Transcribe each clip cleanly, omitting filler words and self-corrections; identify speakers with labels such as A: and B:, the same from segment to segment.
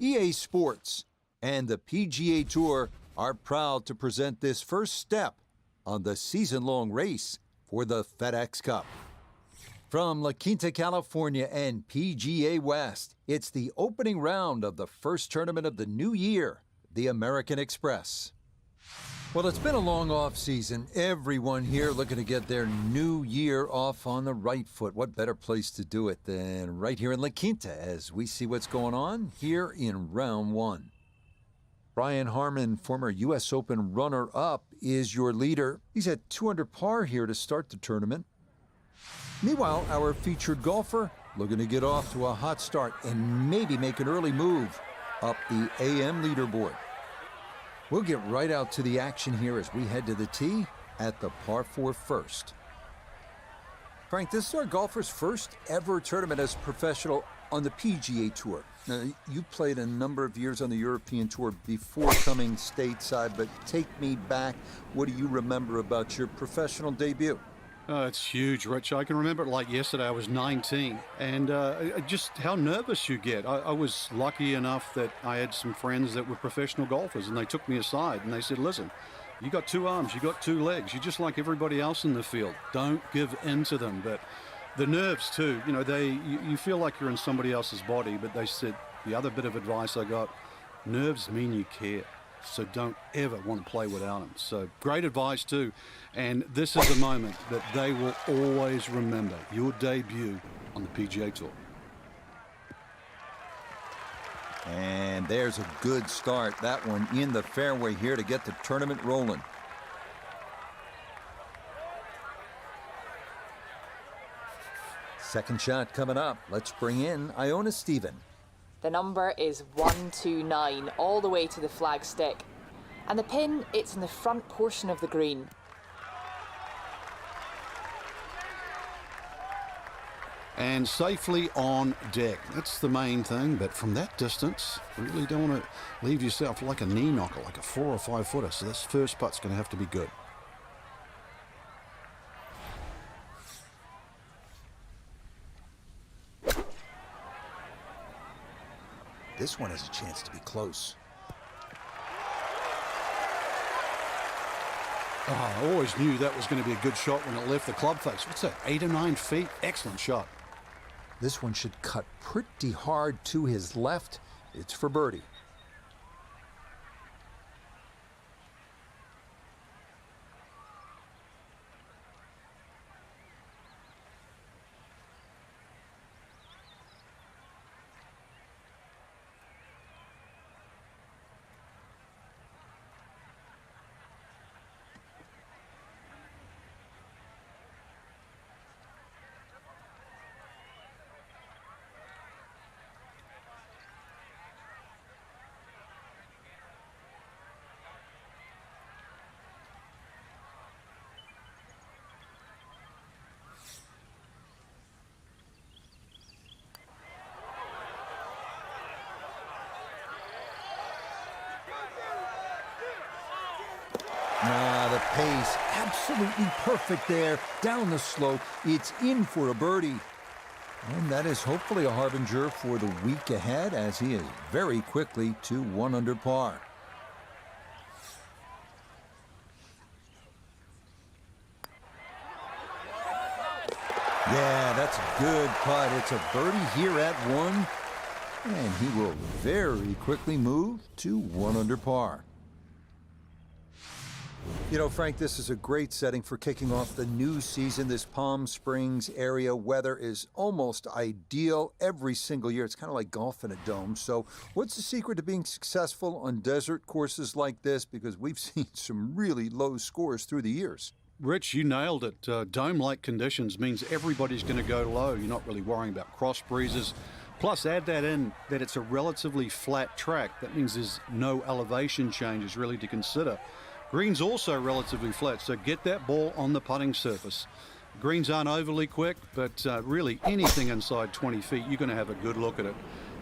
A: EA Sports and the PGA Tour are proud to present this first step on the season-long race for the FedEx Cup. From La Quinta, California and PGA West, it's the opening round of the first tournament of the new year, the American Express. Well, it's been a long off season. Everyone here looking to get their new year off on the right foot. What better place to do it than right here in La Quinta as we see what's going on here in round one. Brian Harman, former U.S. Open runner-up, is your leader. He's at 2 under par here to start the tournament. Meanwhile, our featured golfer looking to get off to a hot start and maybe make an early move up the AM leaderboard. We'll get right out to the action here as we head to the tee at the par 4 first. Frank, this is our golfer's first ever tournament as a professional on the PGA Tour. Now, you played a number of years on the European Tour before coming stateside, but take me back. What do you remember about your professional debut?
B: It's huge, Rich. I can remember it like yesterday. I was 19, and just how nervous you get. I was lucky enough that I had some friends that were professional golfers, and they took me aside, and they said, listen, you got 2 arms, you got 2 legs. You're just like everybody else in the field. Don't give in to them. But the nerves, too, you know, you feel like you're in somebody else's body, but they said the other bit of advice I got, nerves mean you care. So don't ever want to play without them. So great advice too. And this is a moment that they will always remember, your debut on the PGA Tour.
A: And there's a good start. That one in the fairway here to get the tournament rolling. Second shot coming up. Let's bring in Iona Stephen.
C: The number is 129, all the way to the flag stick. And the pin, it's in the front portion of the green.
B: And safely on deck. That's the main thing, but from that distance, really don't want to leave yourself like a knee knocker, like a 4 or 5 footer. So this first putt's going to have to be good.
A: This one has a chance to be close.
B: Oh, I always knew that was going to be a good shot when it left the club face. What's that, 8 or 9 feet? Excellent shot.
A: This one should cut pretty hard to his left. It's for birdie. The pace, absolutely perfect there. Down the slope, it's in for a birdie. And that is hopefully a harbinger for the week ahead as he is very quickly to 1 under par. Yeah, that's a good putt. It's a birdie here at 1. And he will very quickly move to 1 under par. You know, Frank, this is a great setting for kicking off the new season. This Palm Springs area weather is almost ideal every single year. It's kind of like golf in a dome. So what's the secret to being successful on desert courses like this? Because we've seen some really low scores through the years.
B: Rich, you nailed it. Dome-like conditions means everybody's going to go low. You're not really worrying about cross breezes. Plus, add that in that it's a relatively flat track. That means there's no elevation changes really to consider. Green's also relatively flat, so get that ball on the putting surface. Greens aren't overly quick, but really anything inside 20 feet, you're going to have a good look at it.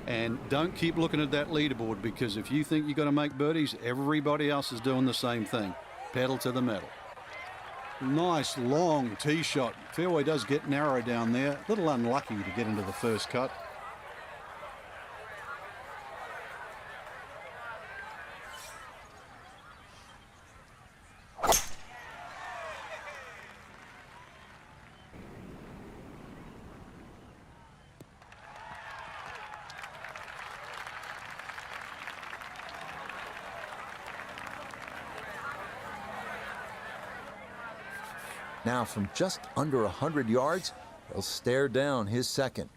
B: And don't keep looking at that leaderboard, because if you think you're going to make birdies, everybody else is doing the same thing. Pedal to the metal. Nice long tee shot. Fairway does get narrow down there. A little unlucky to get into the first cut.
A: Now from just under 100 yards, he'll stare down his second.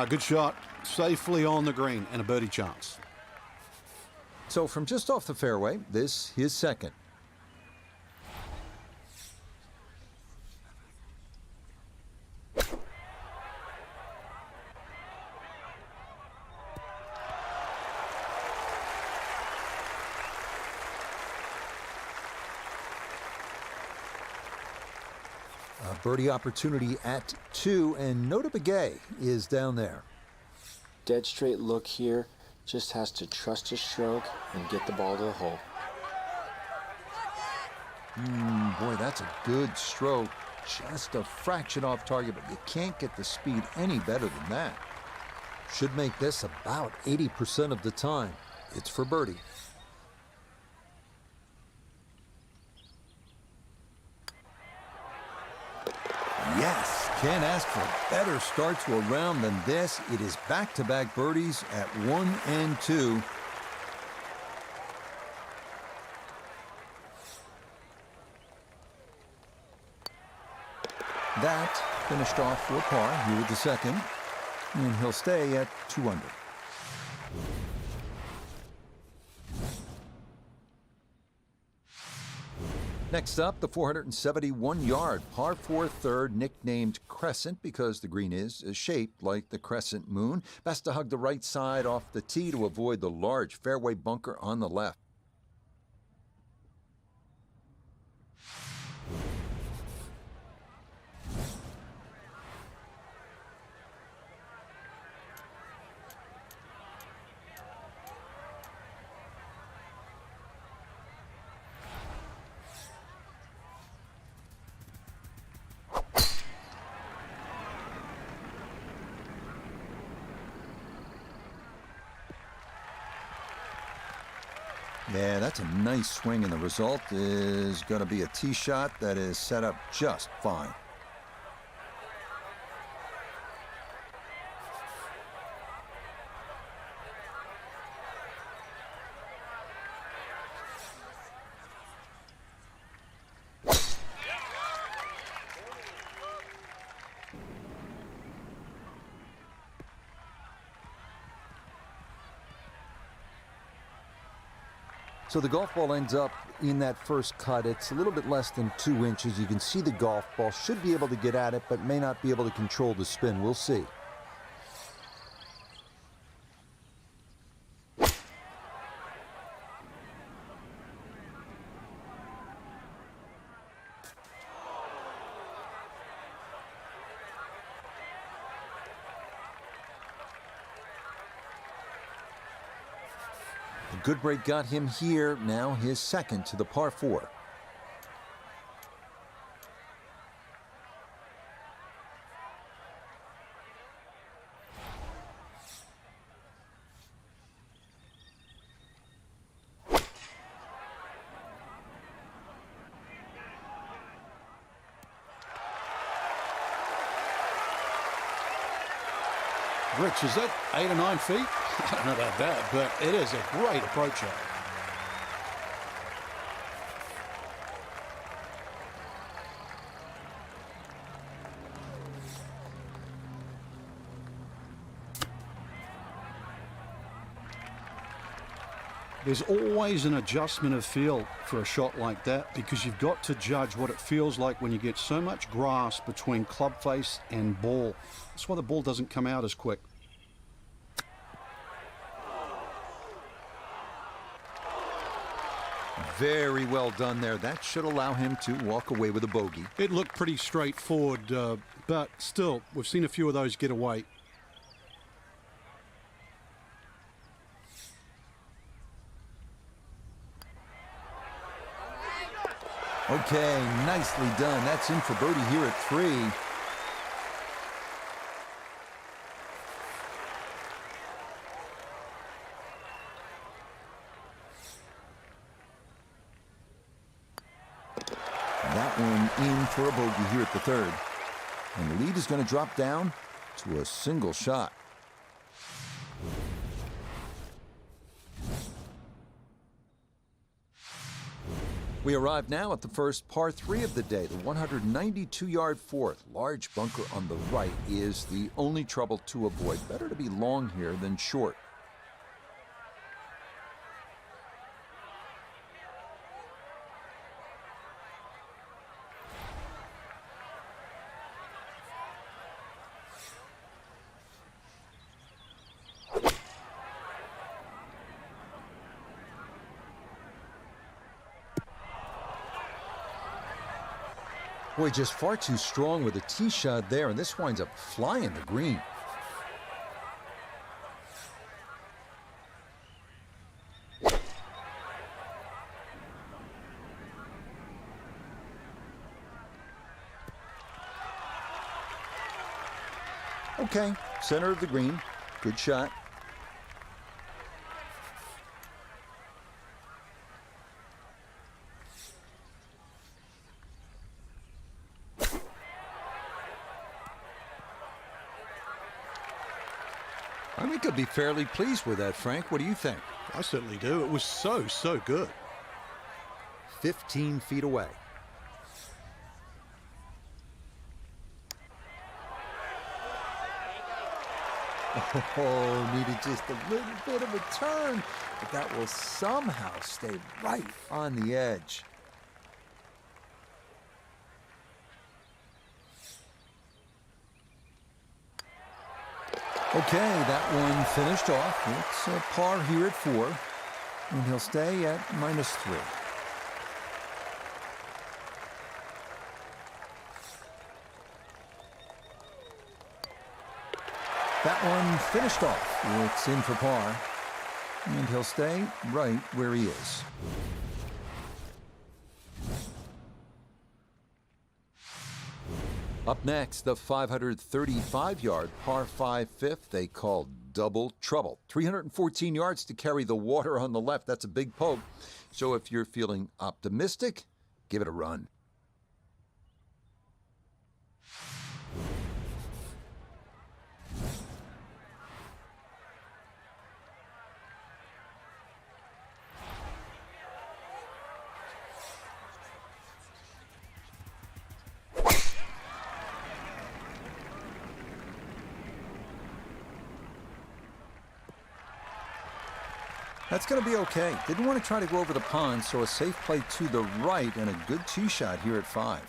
B: Good shot. Safely on the green and a birdie chance.
A: So from just off the fairway, this his second. A birdie opportunity at 2, and Nota Begay is down there.
D: Dead straight look here. Just has to trust his stroke and get the ball to the hole.
A: Boy, that's a good stroke. Just a fraction off target, but you can't get the speed any better than that. Should make this about 80% of the time. It's for birdie. Yes, can't ask for a better start to a round than this. It is back-to-back birdies at 1 and 2. That finished off for par here with the second, and he'll stay at 2 under. Next up, the 471-yard par 4 third, nicknamed Crescent because the green is shaped like the crescent moon. Best to hug the right side off the tee to avoid the large fairway bunker on the left. Yeah, that's a nice swing, and the result is going to be a tee shot that is set up just fine. So the golf ball ends up in that first cut. It's a little bit less than 2 inches. You can see the golf ball. Should be able to get at it, but may not be able to control the spin. We'll see. A good break got him here. Now his second to the par 4.
B: Rich, is that 8 or 9 feet? I don't know about that, but it is a great approach shot. There's always an adjustment of feel for a shot like that because you've got to judge what it feels like when you get so much grass between club face and ball. That's why the ball doesn't come out as quick.
A: Very well done there. That should allow him to walk away with a bogey.
B: It looked pretty straightforward, but still, we've seen a few of those get away.
A: Okay, nicely done. That's in for birdie here at 3. That one in for a bogey here at the 3rd. And the lead is going to drop down to a single shot. We arrive now at the first par 3 of the day, the 192-yard fourth. Large bunker on the right is the only trouble to avoid. Better to be long here than short. Boy, just far too strong with a tee shot there, and this winds up flying the green. Okay, center of the green. Good shot. I think I'd be fairly pleased with that, Frank. What do you think?
B: I certainly do. It was so good.
A: 15 feet away. Oh, needed just a little bit of a turn, but that will somehow stay right on the edge. Okay, that one finished off. It's a par here at 4, and he'll stay at -3. That one finished off. It's in for par, and he'll stay right where he is. Up next, the 535-yard par 5 fifth they call double trouble. 314 yards to carry the water on the left. That's a big poke. So if you're feeling optimistic, give it a run. That's going to be okay. Didn't want to try to go over the pond, so a safe play to the right and a good tee shot here at 5.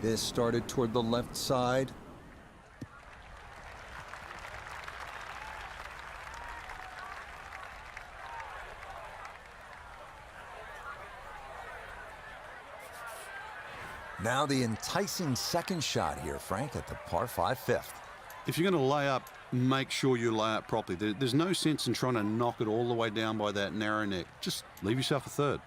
A: This started toward the left side. Now the enticing second shot here, Frank, at the par 5 fifth.
B: If you're going to lay up, make sure you lay up properly. There's no sense in trying to knock it all the way down by that narrow neck. Just leave yourself a third.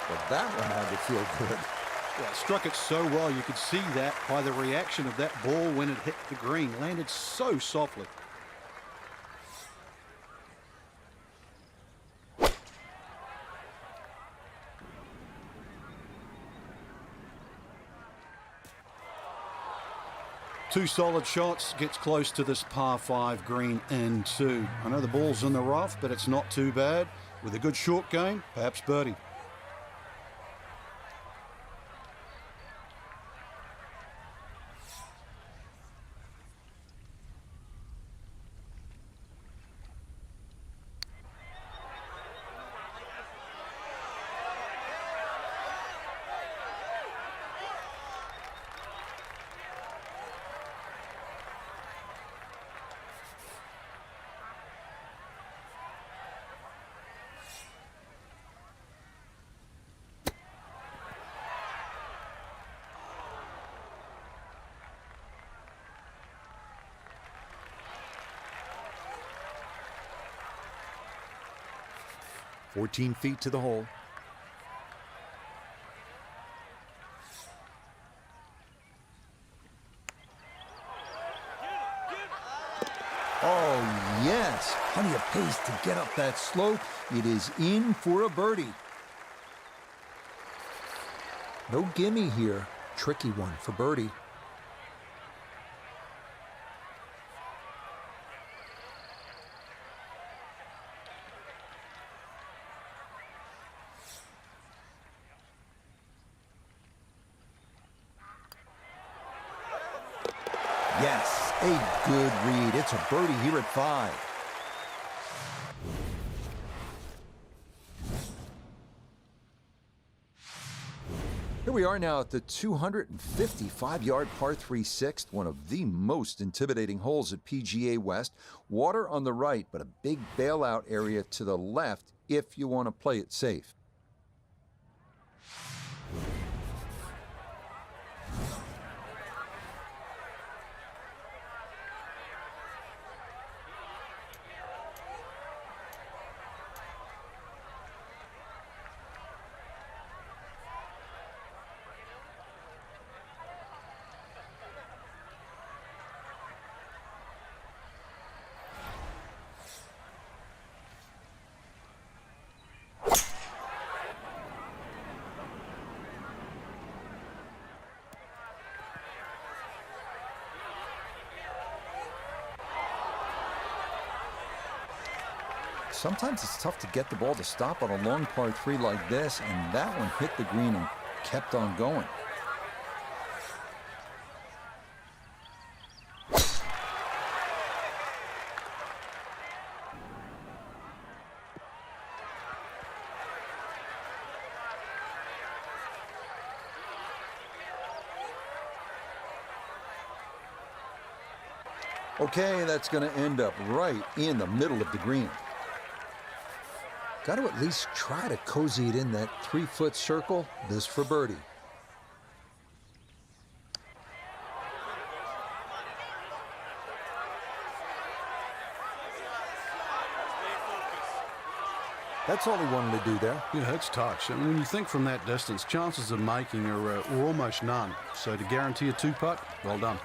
A: But that one had to feel good.
B: Well, it struck it so well, you could see that by the reaction of that ball when it hit the green. Landed so softly. Two solid shots, gets close to this par 5 green and 2. I know the ball's in the rough, but it's not too bad. With a good short game, perhaps birdie.
A: 14 feet to the hole. Oh, yes. Plenty of pace to get up that slope. It is in for a birdie. No gimme here. Tricky one for birdie. Yes, a good read. It's a birdie here at 5. Here we are now at the 255-yard par 3 sixth, one of the most intimidating holes at PGA West. Water on the right, but a big bailout area to the left if you want to play it safe. Sometimes it's tough to get the ball to stop on a long par 3 like this, and that one hit the green and kept on going. Okay, that's going to end up right in the middle of the green. Got to at least try to cozy it in that 3-foot circle. This for birdie. That's all he wanted to do there.
B: Yeah, it's touch. I mean, when you think from that distance, chances of making are almost none. So to guarantee a 2-putt, well done.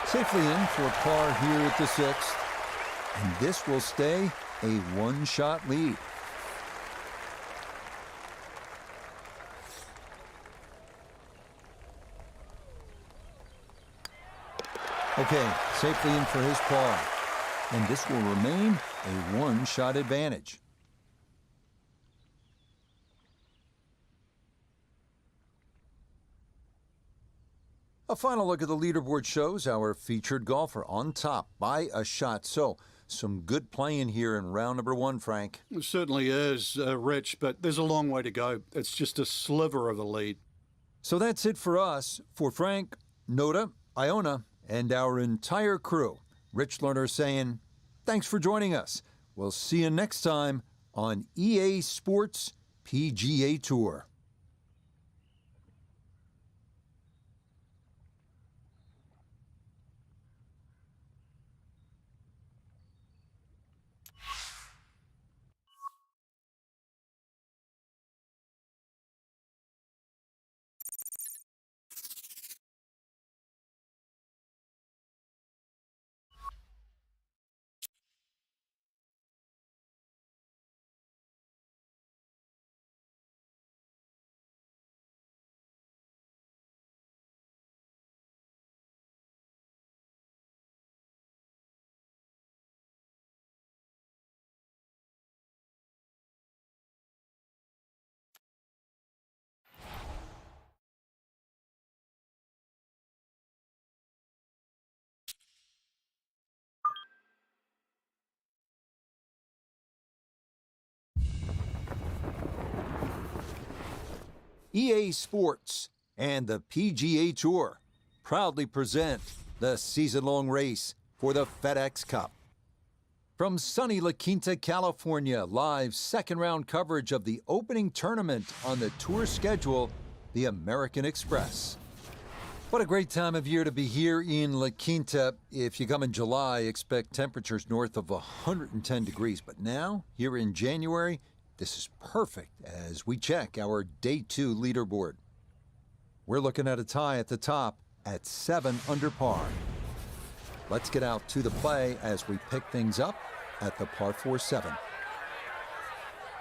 A: Safely in for par here at the 6th. And this will stay a 1-shot lead. Okay, safely in for his par. And this will remain a 1-shot advantage. A final look at the leaderboard shows our featured golfer on top by a shot. So, some good playing here in round number 1, Frank.
B: It certainly is, Rich, but there's a long way to go. It's just a sliver of a lead.
A: So that's it for us. For Frank, Noda, Iona, and our entire crew, Rich Lerner saying, thanks for joining us. We'll see you next time on EA Sports PGA Tour. EA Sports and the PGA Tour. proudly present the season-long race for the FedEx Cup. From sunny La Quinta, California, live second-round coverage of the opening tournament on the tour schedule, the American Express. What a great time of year to be here in La Quinta. If you come in July, expect temperatures north of 110 degrees. But now, here in January, this is perfect as we check our Day 2 leaderboard. We're looking at a tie at the top at 7 under par. Let's get out to the play as we pick things up at the par 4 7.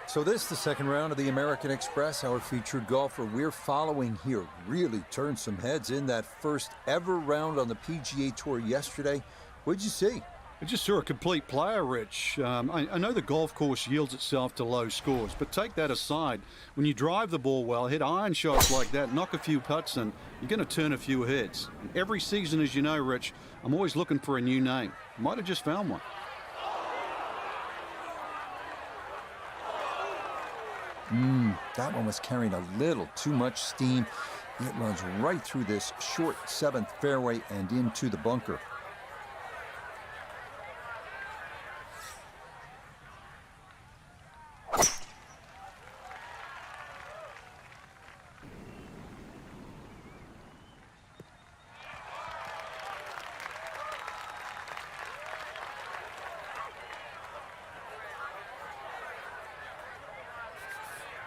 A: So this, the second round of the American Express, our featured golfer we're following here really turned some heads in that first ever round on the PGA Tour yesterday. What'd you see?
B: I just saw a complete player, Rich. I know the golf course yields itself to low scores, but take that aside. When you drive the ball well, hit iron shots like that, knock a few putts in, you're going to turn a few heads. And every season, as you know, Rich, I'm always looking for a new name. Might have just found one.
A: That one was carrying a little too much steam. It runs right through this short 7th fairway and into the bunker.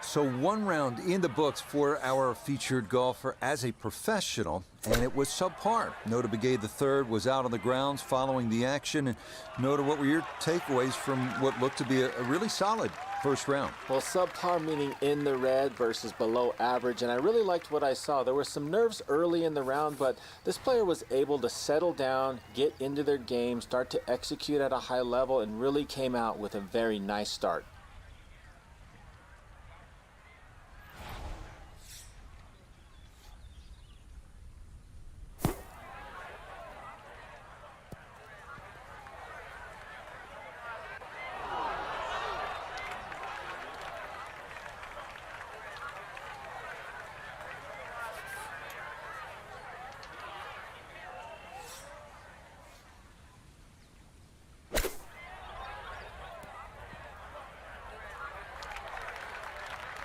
A: So one round in the books for our featured golfer as a professional, and it was subpar. Nota Begay III was out on the grounds following the action. And Nota, what were your takeaways from what looked to be a really solid first round?
D: Well, subpar meaning in the red versus below average, and I really liked what I saw. There were some nerves early in the round, but this player was able to settle down, get into their game, start to execute at a high level, and really came out with a very nice start.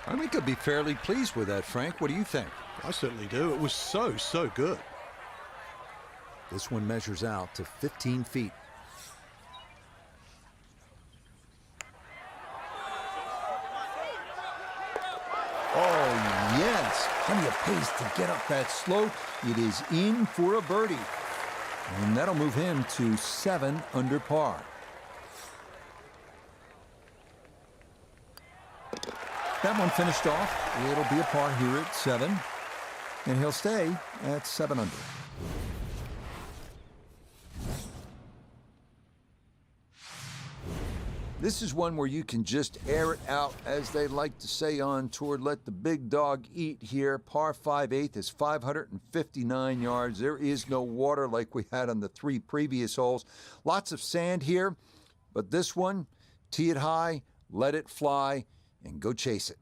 A: I think I'd be fairly pleased with that, Frank. What do you think?
B: I certainly do. It was so good.
A: This one measures out to 15 feet. Oh, yes. Plenty of pace to get up that slope. It is in for a birdie. And that'll move him to 7 under par. That one finished off. It'll be a par here at 7. And he'll stay at 7 under. This is one where you can just air it out, as they like to say on tour. Let the big dog eat here. Par 5/8 is 559 yards. There is no water like we had on the 3 previous holes. Lots of sand here, but this one, tee it high, let it fly, and go chase it.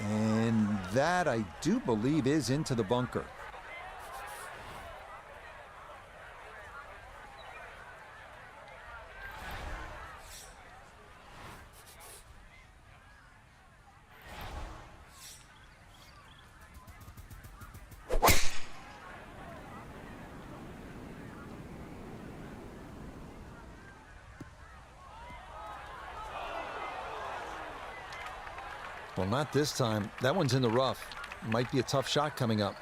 A: And that, I do believe, is into the bunker. Well, not this time. That one's in the rough. Might be a tough shot coming up.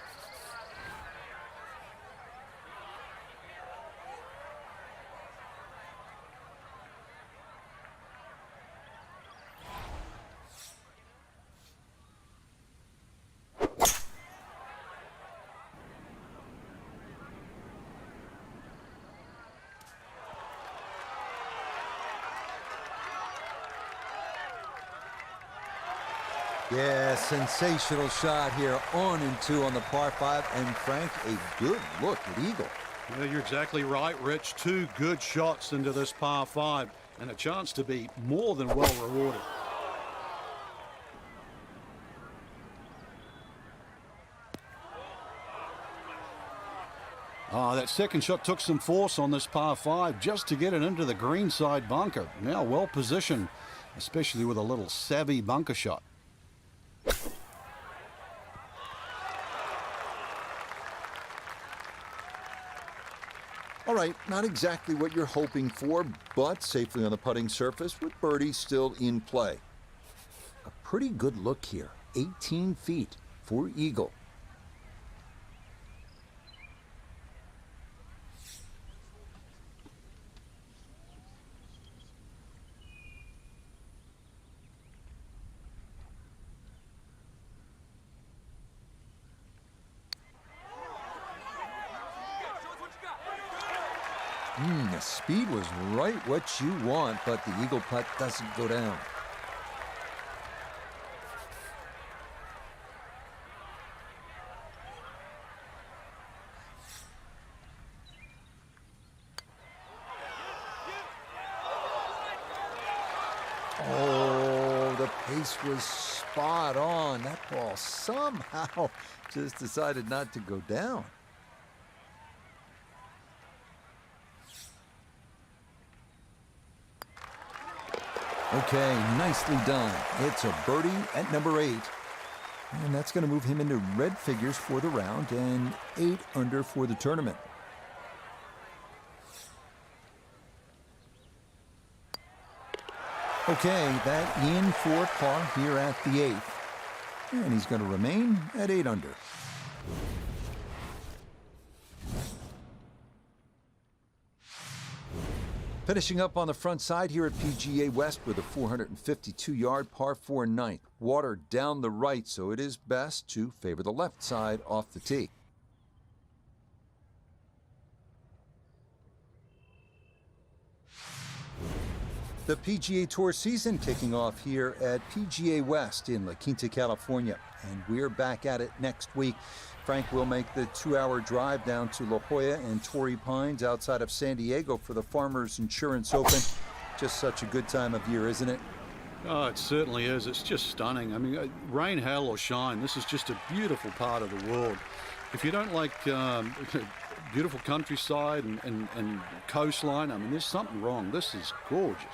A: Yeah, sensational shot here. On and two on the par 5. And Frank, a good look at eagle.
B: Well, you're exactly right, Rich. Two good shots into this par 5 and a chance to be more than well rewarded. That second shot took some force on this par 5 just to get it into the greenside bunker. Now well positioned, especially with a little savvy bunker shot.
A: All right, not exactly what you're hoping for, but safely on the putting surface with birdie still in play. A pretty good look here, 18 feet for eagle. The speed was right what you want, but the eagle putt doesn't go down. Oh, the pace was spot on. That ball somehow just decided not to go down. Okay, nicely done. It's a birdie at number 8. And that's going to move him into red figures for the round and 8 under for the tournament. Okay, that in for par here at the 8th. And he's going to remain at 8 under. Finishing up on the front side here at PGA West with a 452-yard par 4 ninth. Water down the right, so it is best to favor the left side off the tee. The PGA Tour season kicking off here at PGA West in La Quinta, California. And we're back at it next week. Frank will make the 2-hour drive down to La Jolla and Torrey Pines outside of San Diego for the Farmers Insurance Open. Just such a good time of year, isn't it?
B: Oh, it certainly is. It's just stunning. I mean, rain, hail, or shine, this is just a beautiful part of the world. If you don't like beautiful countryside and coastline, I mean, there's something wrong. This is gorgeous.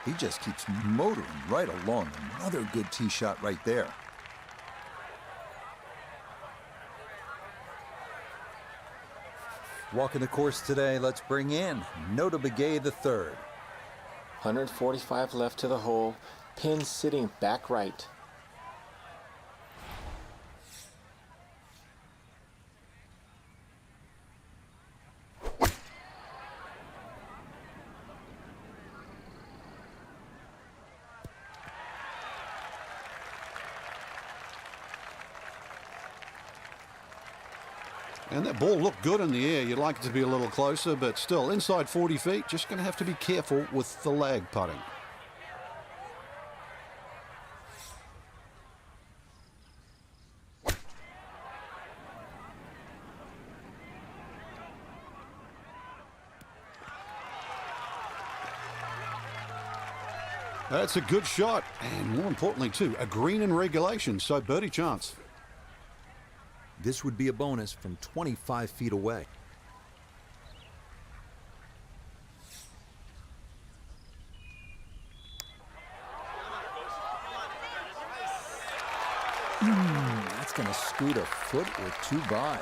A: He just keeps motoring right along. Another good tee shot right there. Walking the course today, let's bring in Nota Begay III.
D: 145 left to the hole. Pin sitting back right.
B: And that ball looked good in the air. You'd like it to be a little closer, but still inside 40 feet. Just going to have to be careful with the lag putting. That's a good shot, and more importantly too, a green in regulation, so birdie chance.
A: This would be a bonus from 25 feet away. That's going to scoot a foot or two by.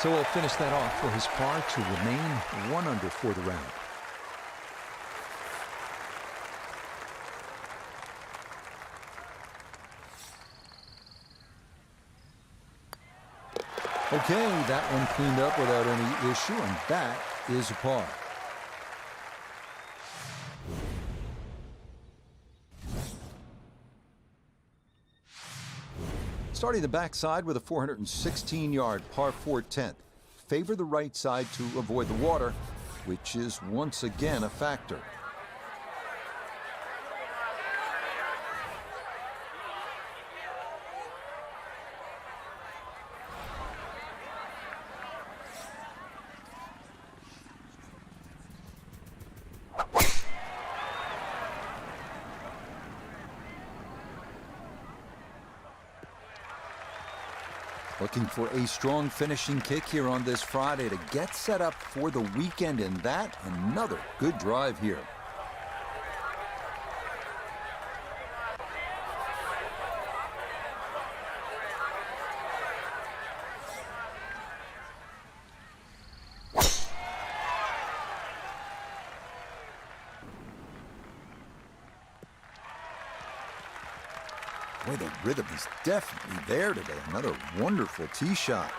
A: So we'll finish that off for his par to remain 1 under for the round. Okay, that one cleaned up without any issue, and that is a par. Starting the backside with a 416-yard par 4 10th. Favor the right side to avoid the water, which is once again a factor. Looking for a strong finishing kick here on this Friday to get set up for the weekend, and that another good drive here. Boy, the rhythm is definitely there today. Another wonderful tee shot.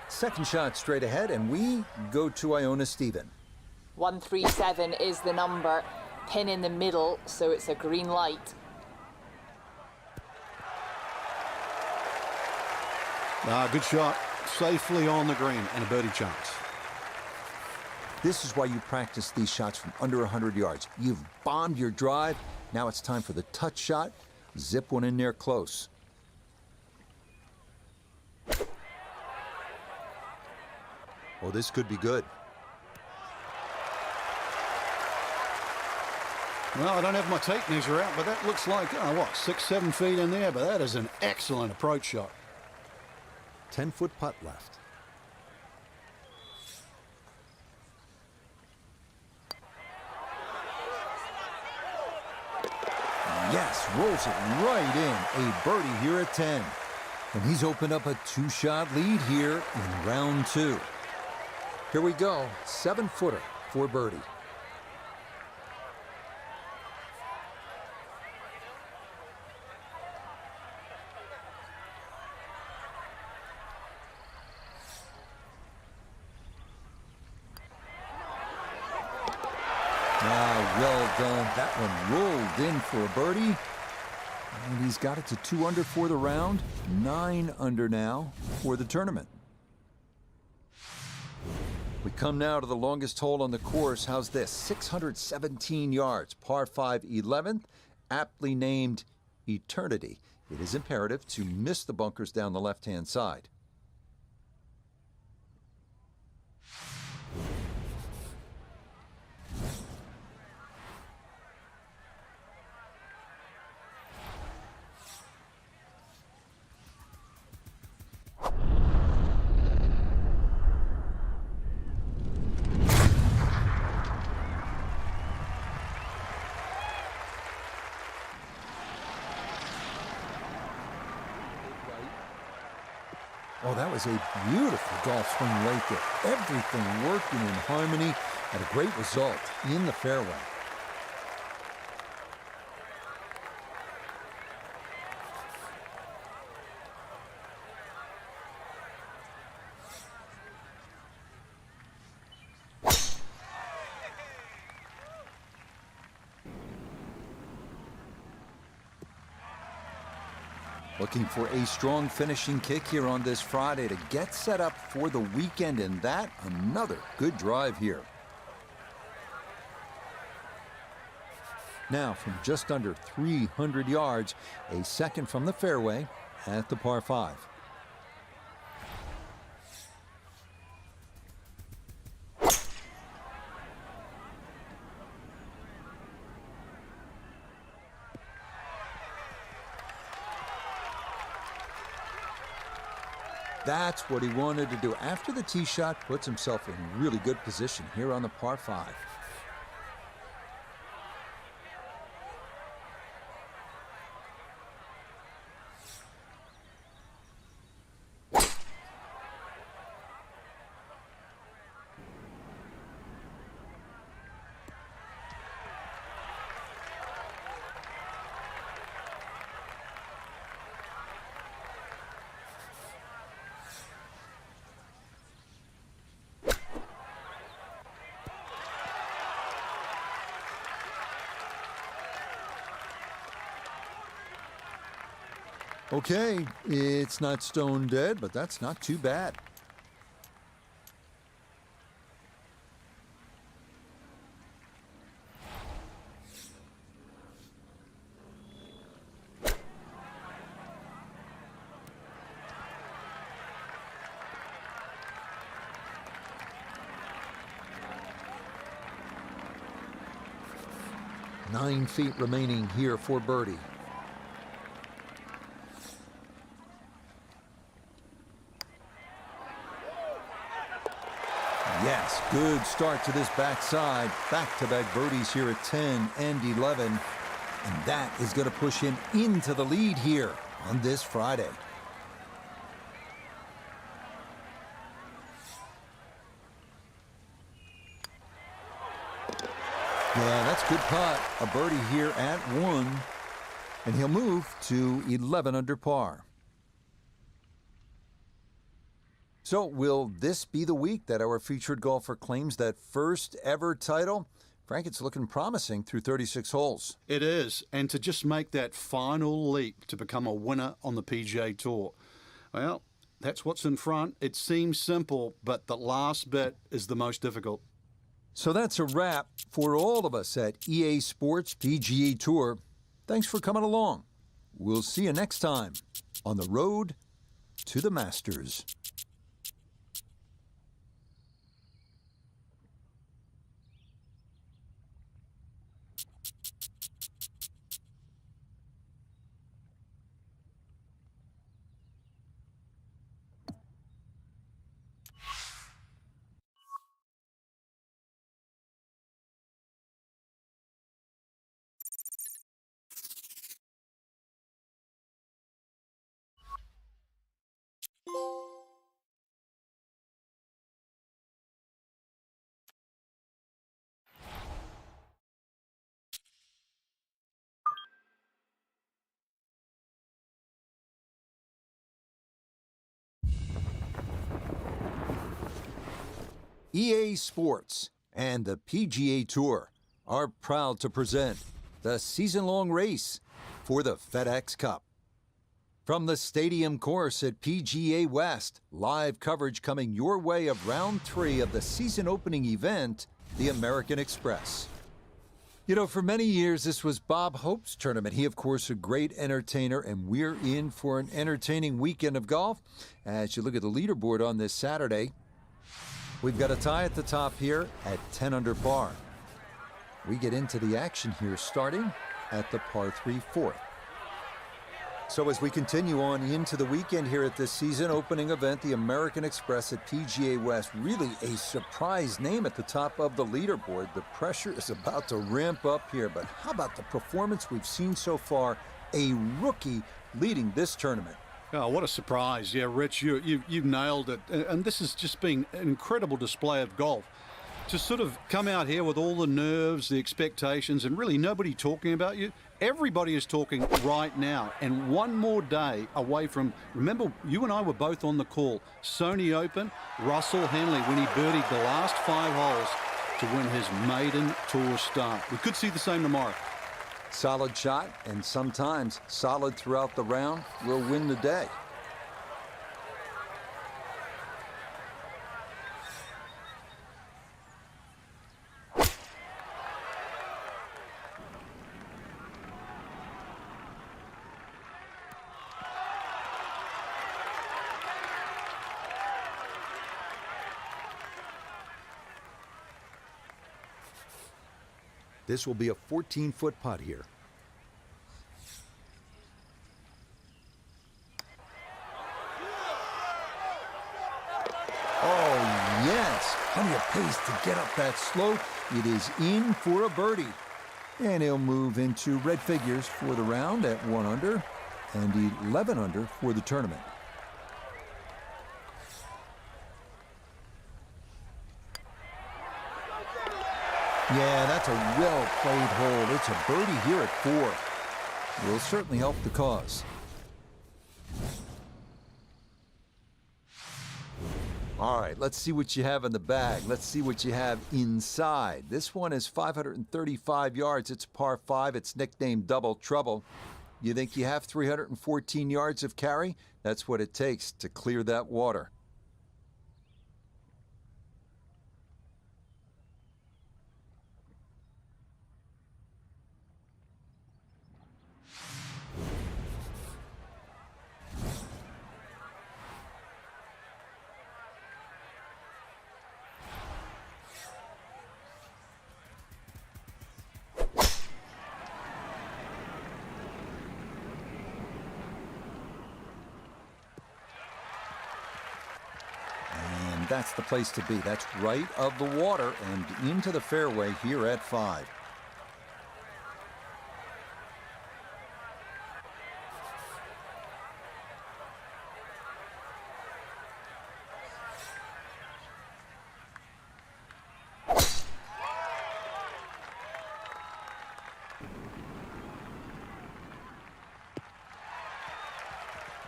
A: Second shot straight ahead, and we go to Iona Stephen.
C: 137 is the number. Pin in the middle, so it's a green light.
B: Good shot. Safely on the green and a birdie chance.
A: This is why you practice these shots from under 100 yards. You've bombed your drive. Now it's time for the touch shot. Zip one in there close. Oh, this could be good.
B: Well, I don't have my tape measure out, but that looks like, 6, 7 feet in there, but that is an excellent approach shot.
A: 10-foot putt left. Yes, rolls it right in. A birdie here at 10. And he's opened up a 2-shot lead here in round 2. Here we go. 7-footer for birdie. Well done. That one rolled in for a birdie. And he's got it to 2 under for the round. 9 under now for the tournament. We come now to the longest hole on the course. How's this? 617 yards, par 5 11th, aptly named Eternity. It is imperative to miss the bunkers down the left-hand side. Oh, that was a beautiful golf swing right there. Everything working in harmony and a great result in the fairway. Looking for a strong finishing kick here on this Friday to get set up for the weekend, and that another good drive here. Now from just under 300 yards, a second from the fairway at the par 5. That's what he wanted to do. After the tee shot, puts himself in really good position here on the par 5. Okay, it's not stone dead, but that's not too bad. Nine feet remaining here for birdie. Yes, good start to this backside. Back-to-back birdies here at 10 and 11. And that is going to push him into the lead here on this Friday. Yeah, that's good putt. A birdie here at 1. And he'll move to 11 under par. So will this be the week that our featured golfer claims that first ever title? Frank, it's looking promising through 36 holes.
B: It is, and to just make that final leap to become a winner on the PGA Tour. Well, that's what's in front. It seems simple, but the last bit is the most difficult.
A: So that's a wrap for all of us at EA Sports PGA Tour. Thanks for coming along. We'll see you next time on the road to the Masters. EA Sports and the PGA Tour are proud to present the season-long race for the FedEx Cup. From the stadium course at PGA West, live coverage coming your way of round 3 of the season-opening event, the American Express. You know, for many years, this was Bob Hope's tournament. He, of course, a great entertainer, and we're in for an entertaining weekend of golf. As you look at the leaderboard on this Saturday, we've got a tie at the top here at 10 under par. We get into the action here starting at the par 3 fourth. So as we continue on into the weekend here at this season opening event, the American Express at PGA West, really a surprise name at the top of the leaderboard. The pressure is about to ramp up here, but how about the performance we've seen so far? A rookie leading this tournament.
B: Oh, what a surprise. Yeah, Rich, you've nailed it. And this has just been an incredible display of golf. To sort of come out here with all the nerves, the expectations, and really nobody talking about you. Everybody is talking right now. And one more day away from, remember, you and I were both on the call. Sony Open, Russell Henley, when he birdied the last 5 holes to win his maiden tour start. We could see the same tomorrow.
A: Solid shot, and sometimes solid throughout the round will win the day. This will be a 14-foot putt here. Oh, yes. Plenty of pace to get up that slope. It is in for a birdie. And he'll move into red figures for the round at 1 under and 11 under for the tournament. Yeah, that's a well-played hole. It's a birdie here at 4. Will certainly help the cause. All right, let's see what you have in the bag. Let's see what you have inside. This one is 535 yards. It's par 5. It's nicknamed Double Trouble. You think you have 314 yards of carry? That's what it takes to clear that water. And that's the place to be. That's right of the water and into the fairway here at 5.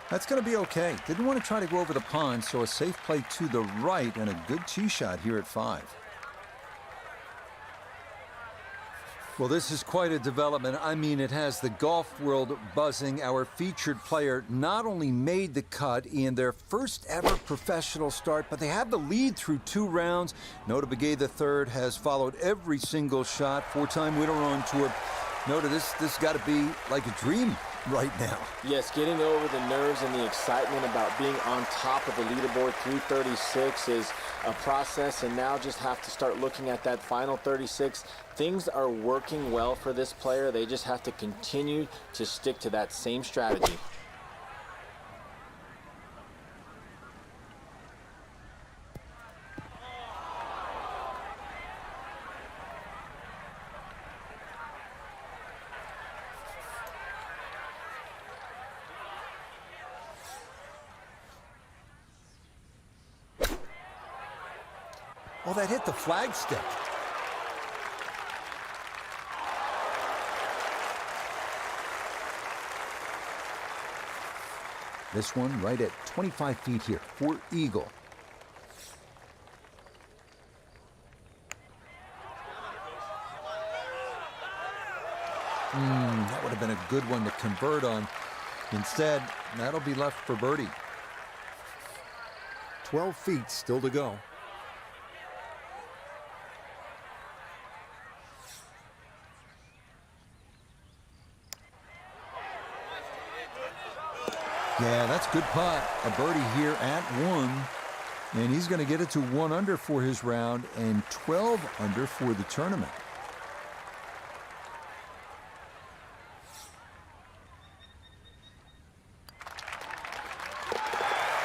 A: That's going to be okay. Didn't want to try to go over the pond, so a safe play to the right and a good tee shot here at 5. Well, this is quite a development. I mean, it has the golf world buzzing. Our featured player not only made the cut in their first ever professional start, but they have the lead through 2 rounds. Nota Begay III has followed every single shot. 4-time winner on tour. Nota, this got to be like a dream right now.
D: Yes, getting over the nerves and the excitement about being on top of the leaderboard through 36 is a process, and now just have to start looking at that final 36. Things are working well for this player. They just have to continue to stick to that same strategy.
A: Oh, that hit the flagstick. This one right at 25 feet here for eagle. That would have been a good one to convert on. Instead, that'll be left for birdie. 12 feet still to go. Yeah, that's good putt. A birdie here at 1. And he's going to get it to 1 under for his round and 12 under for the tournament.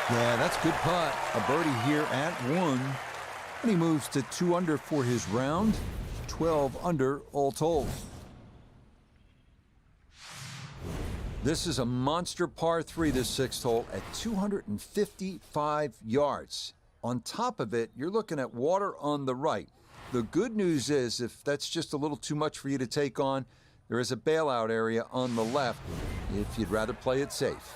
A: Yeah, that's good putt. A birdie here at 1. And he moves to 2 under for his round. 12 under all told. This is a monster par 3, this 6th hole, at 255 yards. On top of it, you're looking at water on the right. The good news is, if that's just a little too much for you to take on, there is a bailout area on the left if you'd rather play it safe.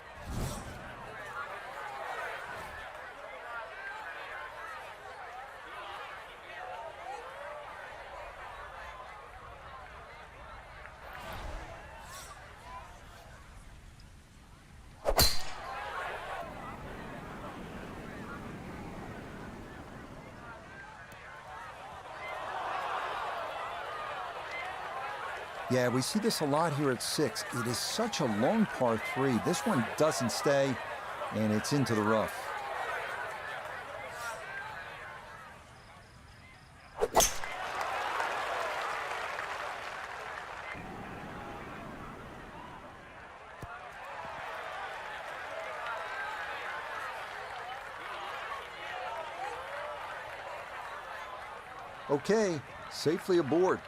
A: Yeah, we see this a lot here at 6. It is such a long par 3. This one doesn't stay, and it's into the rough. Okay, safely aboard.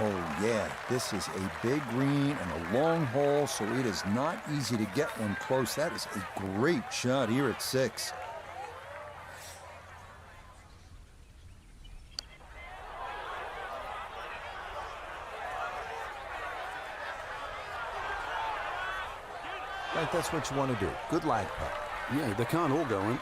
A: Oh yeah, this is a big green and a long hole, so it is not easy to get one close. That is a great shot here at 6.
E: think that's what you want to do. Good lag putt.
B: Yeah, they can't all go in.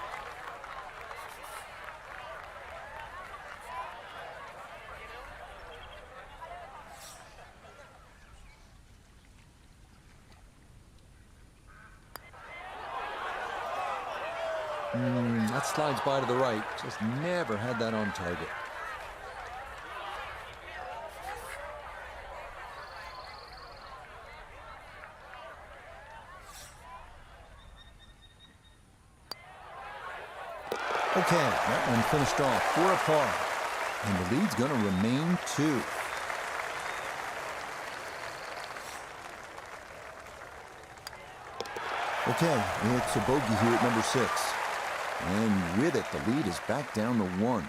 A: That slides by to the right. Just never had that on target. Okay, that one finished off for a par. And the lead's going to remain 2. Okay, it's a bogey here at number 6. And with it, the lead is back down to 1.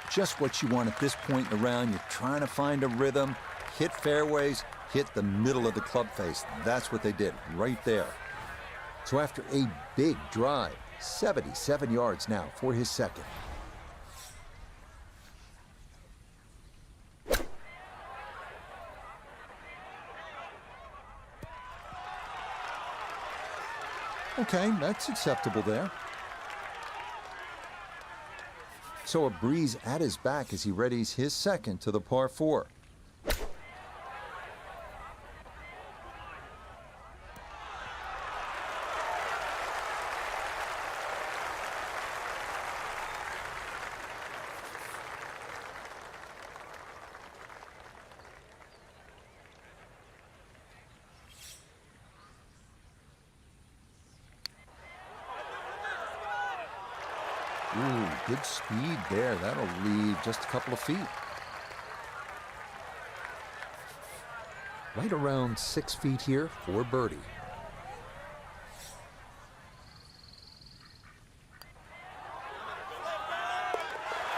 A: Just what you want at this point in the round. You're trying to find a rhythm, hit fairways, hit the middle of the club face. That's what they did right there. So after a big drive, 77 yards now for his second. Okay, that's acceptable there. So a breeze at his back as he readies his second to the par 4. Ooh, good speed there. That'll leave just a couple of feet. Right around 6 feet here for birdie.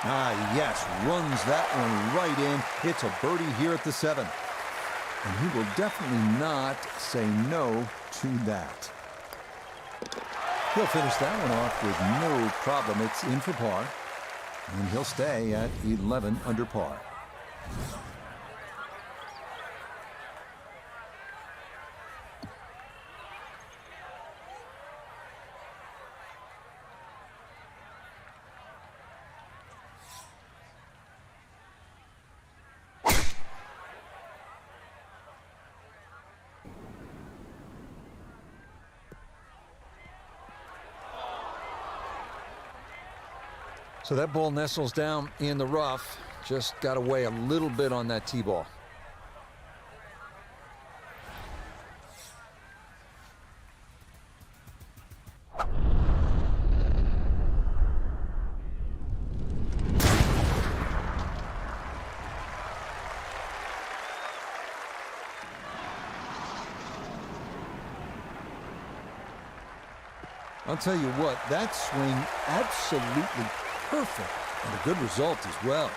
A: Ah, yes, runs that one right in. It's a birdie here at the 7th. And he will definitely not say no to that. He'll finish that one off with no problem. It's in for par, and he'll stay at 11 under par. So that ball nestles down in the rough. Just got to weigh a little bit on that tee ball. I'll tell you what, that swing absolutely perfect, and a good result as well.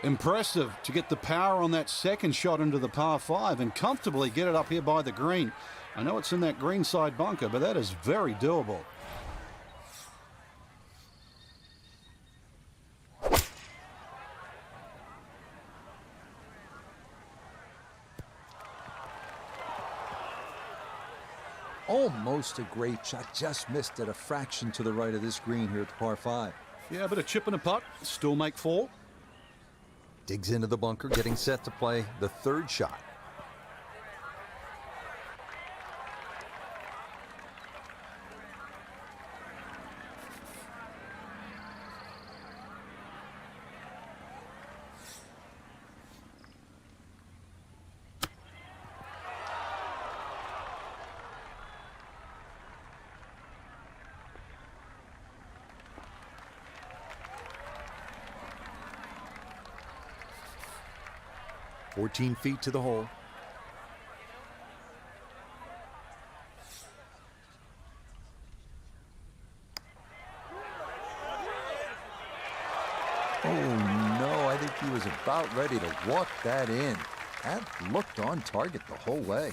B: Impressive to get the power on that second shot into the par 5 and comfortably get it up here by the green. I know it's in that green side bunker, but that is very doable.
A: Almost a great shot, just missed it a fraction to the right of this green here at the par 5.
B: Yeah, but a chip and a putt, still make 4.
A: Digs into the bunker, getting set to play the third shot. "14 feet to the hole." Oh no, I think he was about ready to walk that in. That looked on target the whole way.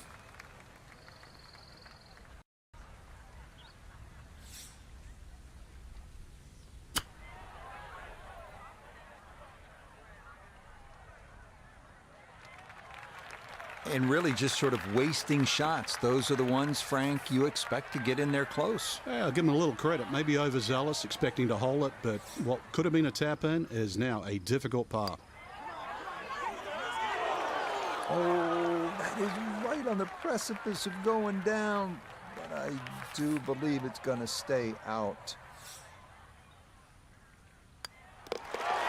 A: And really just sort of wasting shots. Those are the ones, Frank, you expect to get in there close.
B: Yeah, I'll give him a little credit. Maybe overzealous, expecting to hole it, but what could have been a tap-in is now a difficult par.
A: Oh, that is right on the precipice of going down. But I do believe it's going to stay out.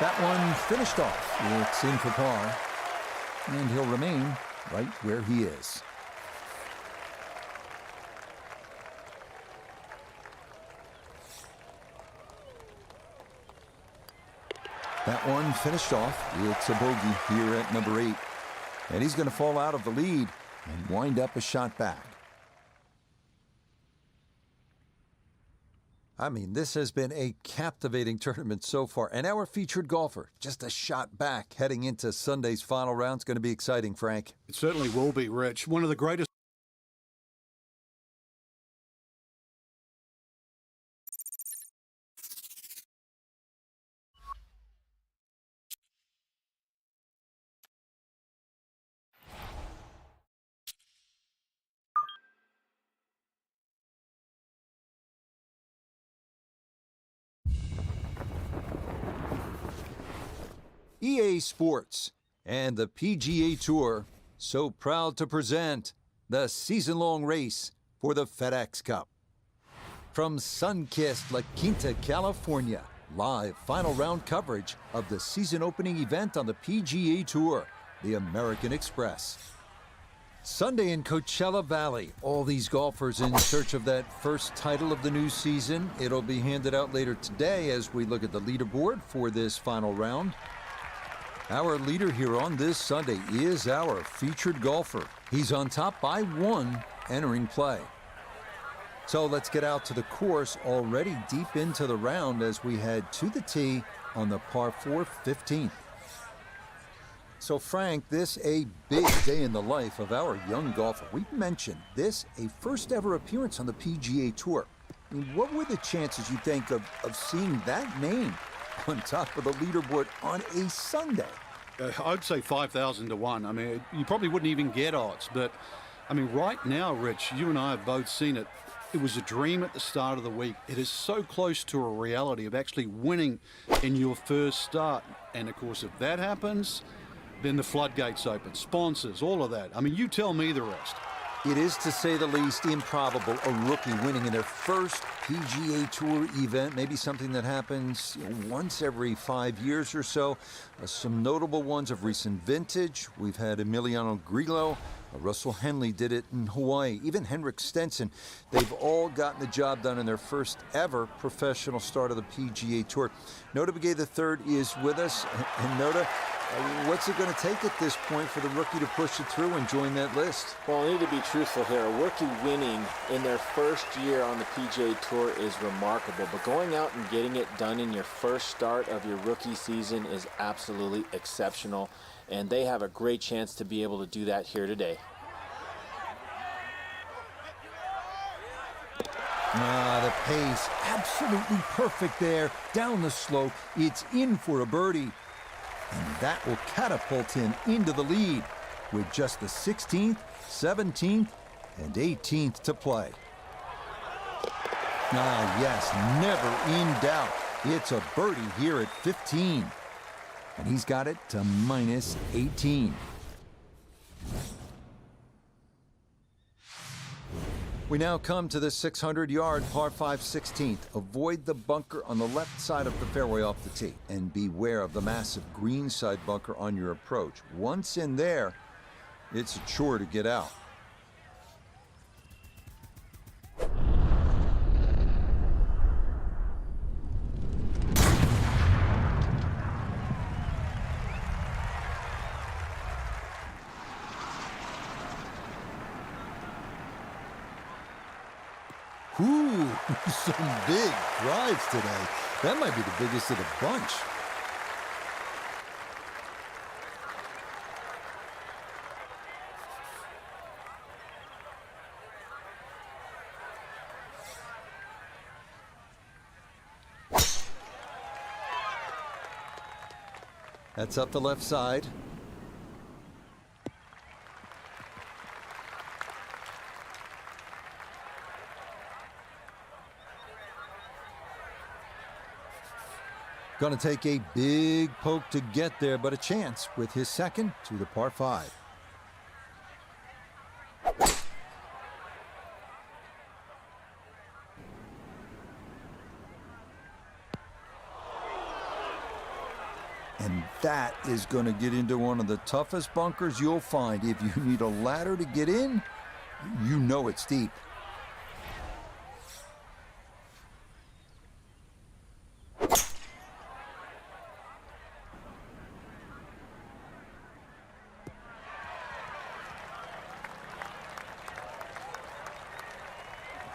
A: That one finished off. It's in for par. And he'll remain right where he is. That one finished off. It's a bogey here at number 8. And he's going to fall out of the lead and wind up a shot back. I mean, this has been a captivating tournament so far. And our featured golfer, just a shot back heading into Sunday's final round. It's going to be exciting, Frank.
B: It certainly will be, Rich. One of the greatest.
A: EA Sports and the PGA Tour so proud to present the season-long race for the FedEx Cup. From sun-kissed La Quinta, California, live final round coverage of the season-opening event on the PGA Tour, the American Express. Sunday in Coachella Valley, all these golfers in search of that first title of the new season. It'll be handed out later today as we look at the leaderboard for this final round. Our leader here on this Sunday is our featured golfer. He's on top by 1 entering play. So let's get out to the course, already deep into the round as we head to the tee on the par 4 15th. So Frank, this a big day in the life of our young golfer. We mentioned this a first ever appearance on the PGA Tour. I mean, what were the chances, you think, of seeing that name on top of the leaderboard on a Sunday?
B: I'd say 5,000 to 1. I mean, you probably wouldn't even get odds. But, I mean, right now, Rich, you and I have both seen it. It was a dream at the start of the week. It is so close to a reality of actually winning in your first start. And, of course, if that happens, then the floodgates open. Sponsors, all of that. I mean, you tell me the rest.
A: It is, to say the least, improbable a rookie winning in their first PGA Tour event. Maybe something that happens once every 5 years or so. Some notable ones of recent vintage. We've had Emiliano Grillo. Russell Henley did it in Hawaii. Even Henrik Stenson. They've all gotten the job done in their first ever professional start of the PGA Tour. Nota Begay III is with us. And Nota, what's it going to take at this point for the rookie to push it through and join that list?
D: Well, I need to be truthful here. A rookie winning in their first year on the PGA Tour is remarkable, but going out and getting it done in your first start of your rookie season is absolutely exceptional, and they have a great chance to be able to do that here today.
A: The pace, absolutely perfect there. Down the slope, it's in for a birdie. And that will catapult him into the lead with just the 16th, 17th, and 18th to play. Yes, never in doubt. It's a birdie here at 15. And he's got it to minus 18. We now come to the 600-yard par 5 16th. Avoid the bunker on the left side of the fairway off the tee, and beware of the massive green side bunker on your approach. Once in there, it's a chore to get out. Ooh, some big drives today. That might be the biggest of the bunch. That's up the left side. Going to take a big poke to get there, but a chance with his second to the par 5. And that is going to get into one of the toughest bunkers you'll find. If you need a ladder to get in, you know it's deep.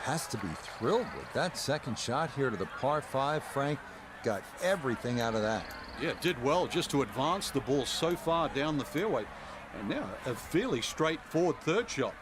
A: Has to be thrilled with that second shot here to the par 5. Frank got everything out of that.
B: Yeah, did well just to advance the ball so far down the fairway. And now a fairly straightforward third shot.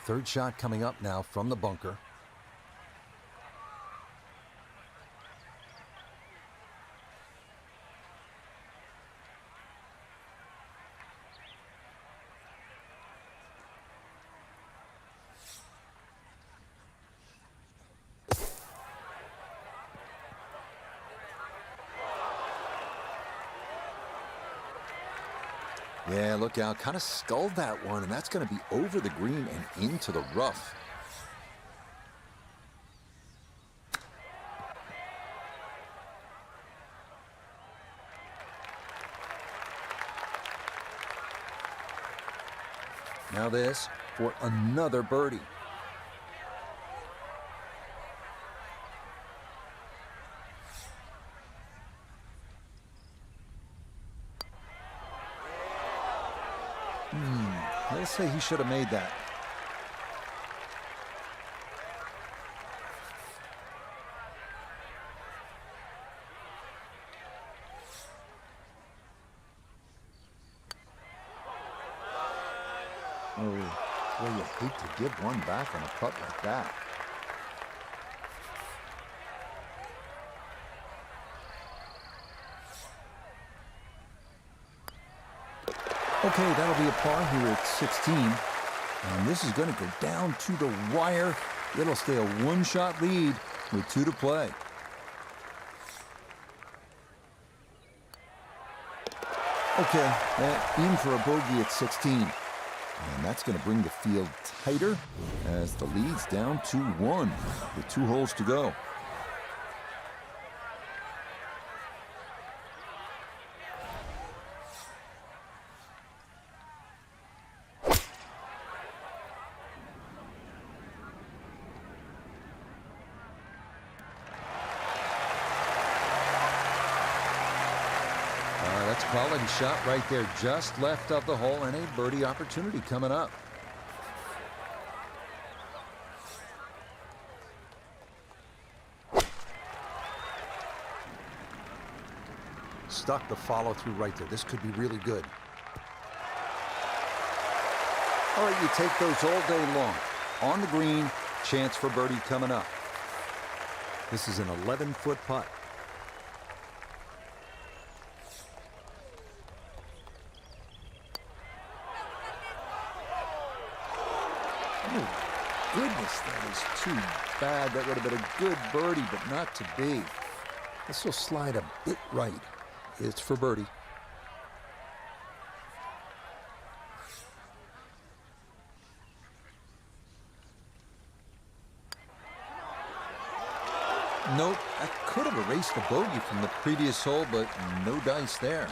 A: Third shot coming up now from the bunker. Yeah, look out. Kind of sculled that one, and that's going to be over the green and into the rough. Now this for another birdie. Let's say he should have made that. Oh, well, you hate to give one back on a putt like that. Okay, that'll be a par here at 16. And this is going to go down to the wire. It'll stay a one-shot lead with 2 to play. Okay, in for a bogey at 16. And that's going to bring the field tighter as the lead's down 2-1 with 2 holes to go. That's a quality shot right there, just left of the hole, and a birdie opportunity coming up. Stuck the follow through right there. This could be really good. All right, you take those all day long. on the green. Chance for birdie coming up.
E: This is an 11-foot putt.
A: Oh, goodness, that is too bad. That would have been a good birdie, but not to be. This will slide a bit right. It's for birdie. Nope, I could have erased the bogey from the previous hole, but no dice there.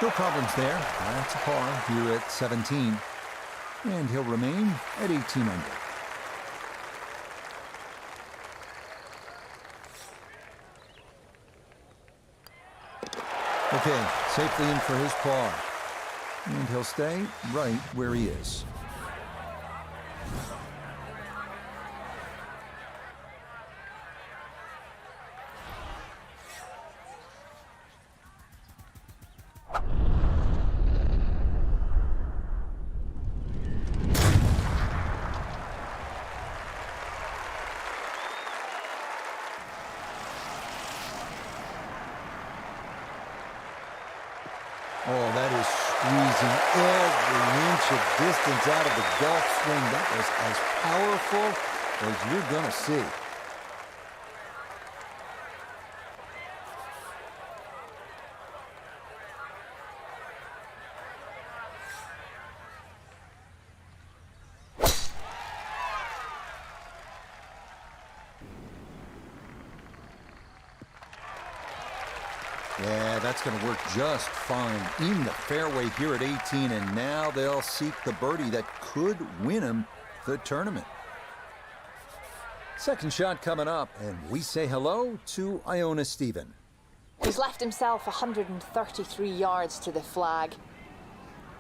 A: No problems there. That's a par here at 17. And he'll remain at 18 under. Okay, safely in for his par. And he'll stay right where he is. Oh, that is squeezing every inch of distance out of the golf swing. That was as powerful as you're going to see. Yeah, that's going to work just fine. In the fairway here at 18, and now they'll seek the birdie that could win him the tournament. Second shot coming up, and we say hello to Iona Stephen.
C: He's left himself 133 yards to the flag.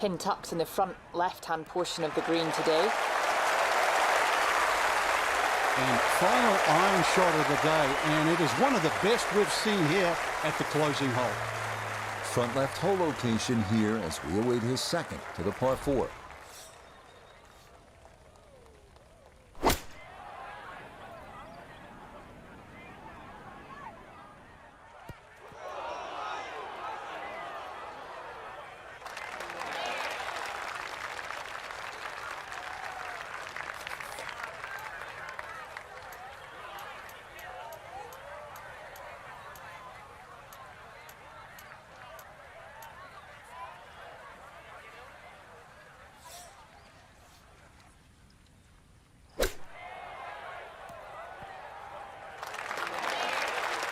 C: Pin tucked in the front left-hand portion of the green today.
B: And final iron shot of the day, and it is one of the best we've seen here at the closing hole.
A: Front left hole location here as we await his second to the par 4.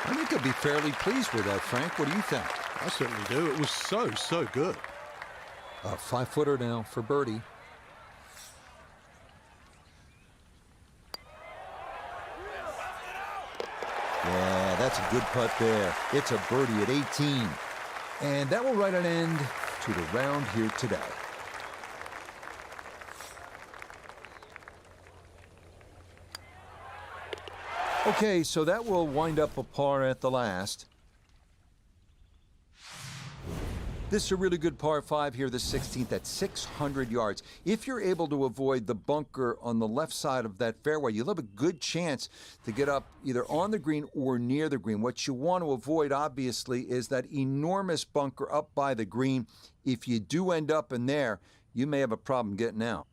A: I think I'd be fairly pleased with that, Frank. What do you think?
B: I certainly do. It was so good.
A: A 5-footer now for birdie. Yeah, that's a good putt there. It's a birdie at 18. And that will write an end to the round here today. Okay, so that will wind up a par at the last. This is a really good par 5 here, the 16th at 600 yards. If you're able to avoid the bunker on the left side of that fairway, you'll have a good chance to get up either on the green or near the green. What you want to avoid, obviously, is that enormous bunker up by the green. If you do end up in there, you may have a problem getting out.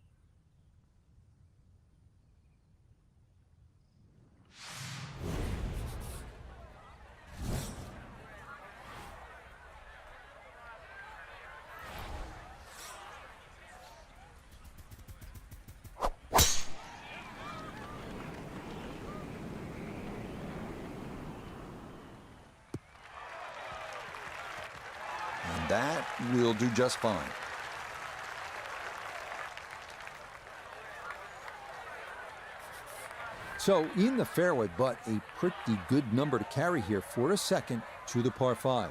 A: That will do just fine. So in the fairway, but a pretty good number to carry here for a second to the par 5.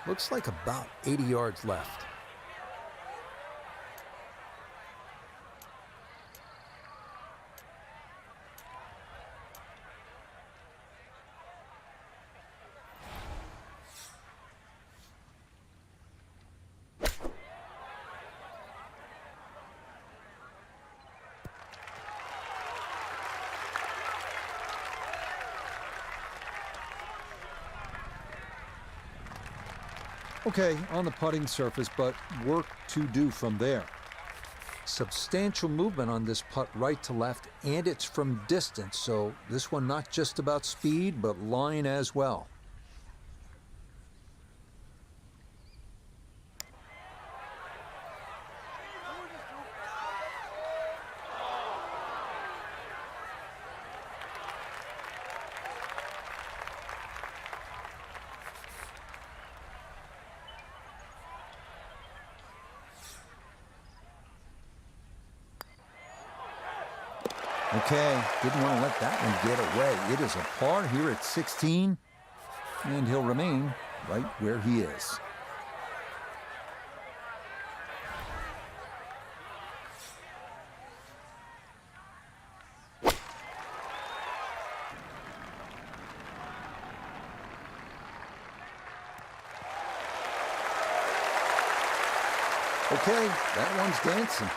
E: Looks like about 80 yards left.
A: Okay, on the putting surface, but work to do from there. Substantial movement on this putt right to left, and it's from distance, so this one not just about speed, but line as well. Okay, didn't want to let that one get away. It is a par here at 16, and he'll remain right where he is. Okay, that one's dancing.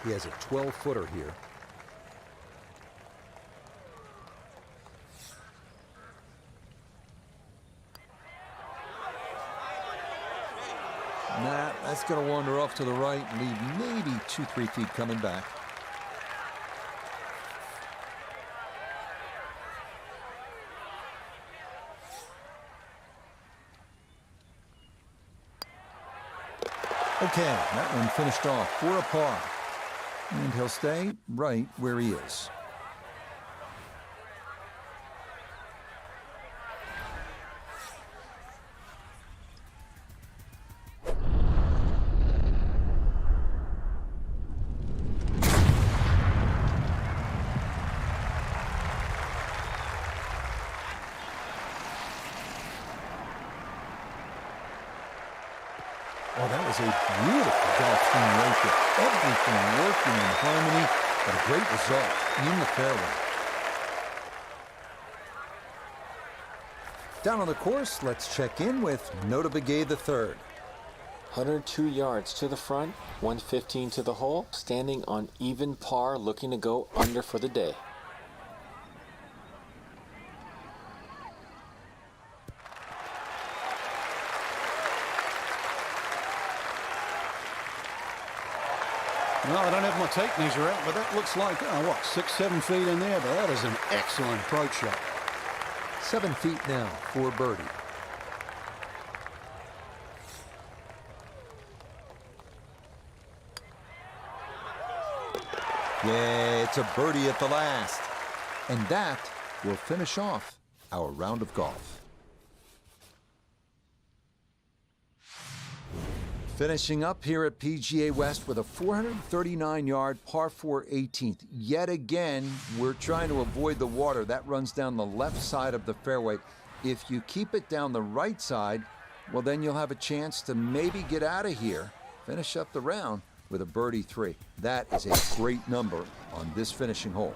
A: He has a 12-footer here. Nah, that's going to wander off to the right and leave maybe 2-3 feet coming back. Okay, that one finished off for a par. And he'll stay right where he is. Oh, that was a beautiful golf swing right there. Everything working in harmony, but a great result in the fairway. Down on the course, let's check in with Nota Begay III.
D: 102 yards to the front, 115 to the hole, standing on even par, looking to go under for the day.
B: Well, I don't have my tape measure out, but that looks like, 6-7 feet in there, but that is an excellent approach shot.
A: 7 feet now for birdie. Yeah, it's a birdie at the last. And that will finish off our round of golf. Finishing up here at PGA West with a 439-yard par 4 18th. Yet again, we're trying to avoid the water. That runs down the left side of the fairway. If you keep it down the right side, well, then you'll have a chance to maybe get out of here, finish up the round with a birdie 3. That is a great number on this finishing hole.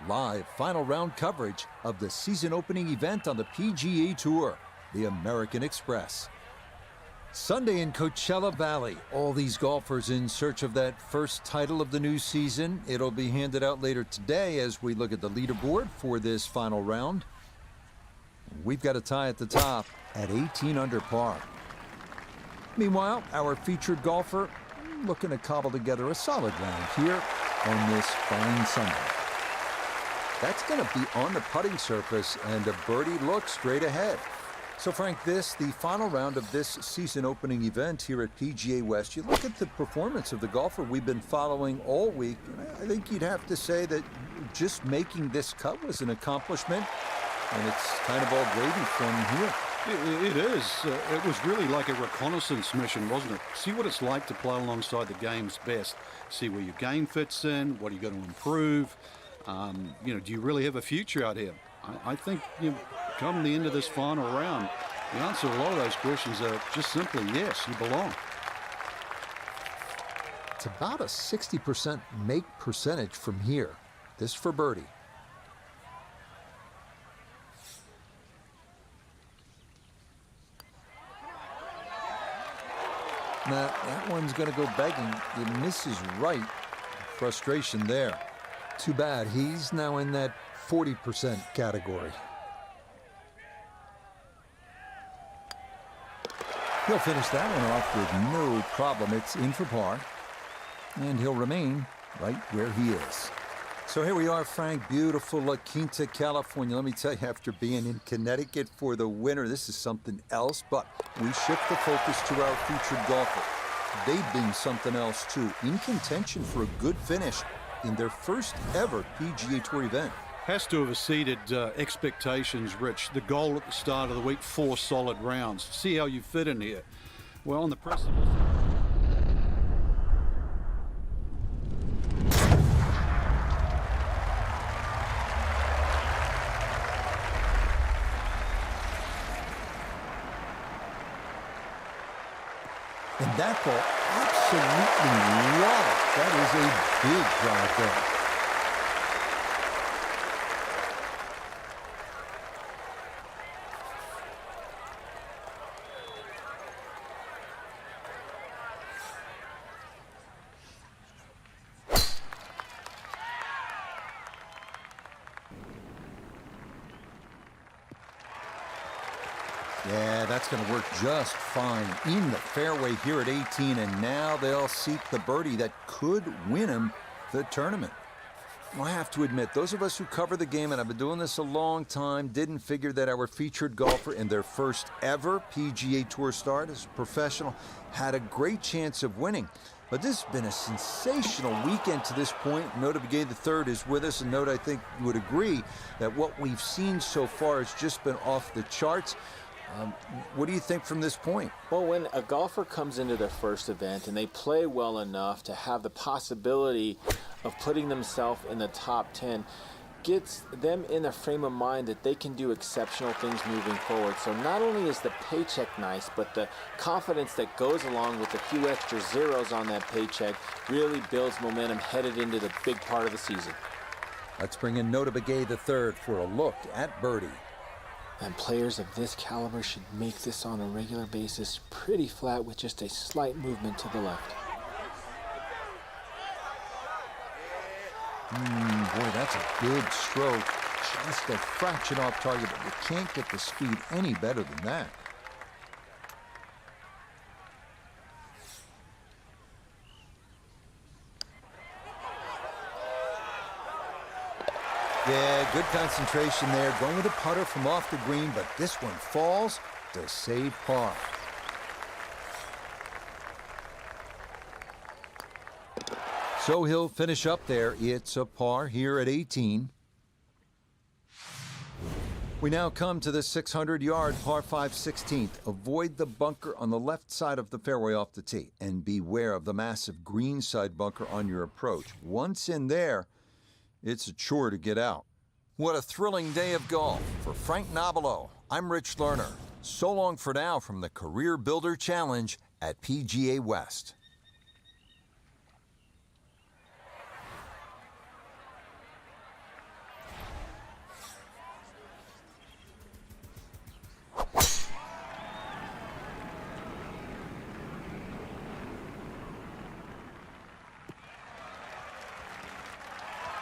A: live final round coverage of the season opening event on the PGA Tour, the American Express. Sunday in Coachella Valley, all these golfers in search of that first title of the new season. It'll be handed out later today as we look at the leaderboard for this final round. We've got a tie at the top at 18 under par. Meanwhile, our featured golfer looking to cobble together a solid round here on this fine Sunday. That's going to be on the putting surface, and a birdie look straight ahead. So, Frank, the final round of this season opening event here at PGA West, you look at the performance of the golfer we've been following all week, and I think you'd have to say that just making this cut was an accomplishment, and it's kind of all gravy from here.
B: It is. It was really like a reconnaissance mission, wasn't it? See what it's like to play alongside the game's best. See where your game fits in, what are you going to improve. Do you really have a future out here? I think, come the end of this final round, the answer to a lot of those questions are just simply yes, you belong.
A: It's about a 60% make percentage from here. This for birdie. Now, that one's going to go begging. It misses right. Frustration there. Too bad. He's now in that 40% category. He'll finish that one off with no problem. It's in for par. And he'll remain right where he is. So here we are, Frank, beautiful La Quinta, California. Let me tell you, after being in Connecticut for the winter, this is something else. But we shift the focus to our featured golfer. They've been something else, too. In contention for a good finish in their first ever PGA Tour event.
B: Has to have exceeded expectations, Rich. The goal at the start of the week, 4 solid rounds. See how you fit in here. Well, on the precipice.
A: And that ball, absolutely love it. That is a big drive there. Yeah, that's going to work just fine in the fairway here at 18, and now they'll seek the birdie that could win him the tournament. Well, I have to admit, those of us who cover the game, and I've been doing this a long time, didn't figure that our featured golfer in their first ever PGA Tour start as a professional had a great chance of winning. But this has been a sensational weekend to this point. Nota Begay III is with us, and Nota, I think, would agree that what we've seen so far has just been off the charts. What do you think from this point?
D: Well, when a golfer comes into their first event and they play well enough to have the possibility of putting themselves in the top 10, gets them in a frame of mind that they can do exceptional things moving forward. So not only is the paycheck nice, but the confidence that goes along with a few extra zeros on that paycheck really builds momentum headed into the big part of the season.
A: Let's bring in Nota Begay III for a look at birdie.
D: And players of this caliber should make this on a regular basis pretty flat with just a slight movement to the left.
A: Boy, that's a good stroke. Just a fraction off target, but you can't get the speed any better than that. Yeah, good concentration there. Going with a putter from off the green, but this one falls to save par. So he'll finish up there. It's a par here at 18. We now come to the 600-yard par 5 16th. Avoid the bunker on the left side of the fairway off the tee, and beware of the massive green side bunker on your approach. Once in there, it's a chore to get out. What a thrilling day of golf. For Frank Nobilo, I'm Rich Lerner. So long for now from the Career Builder Challenge at PGA West.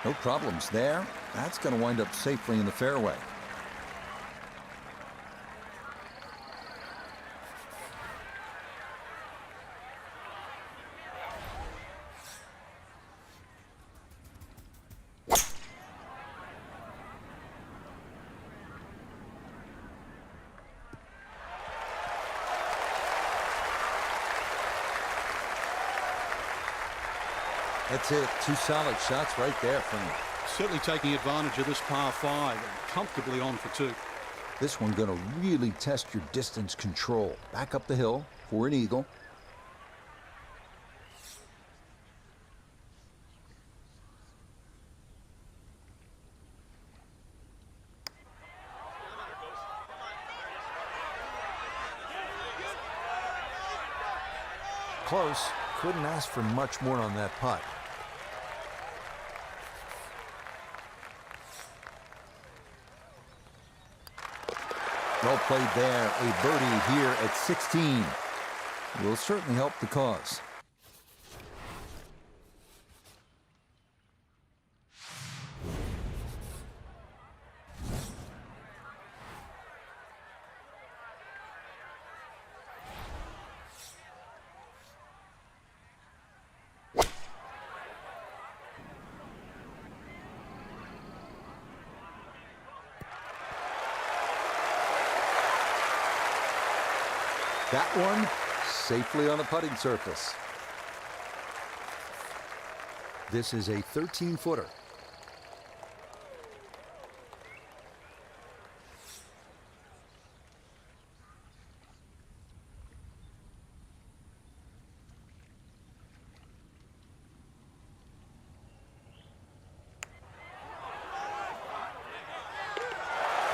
A: No problems there. That's going to wind up safely in the fairway. That's it. 2 solid shots right there from him.
B: Certainly taking advantage of this par 5 and comfortably on for 2.
A: This one going to really test your distance control. Back up the hill for an eagle.
E: Close. Couldn't ask for much more on that putt.
A: Well played there. A birdie here at 16. Will certainly help the cause. That one safely on the putting surface.
E: This is a 13-footer.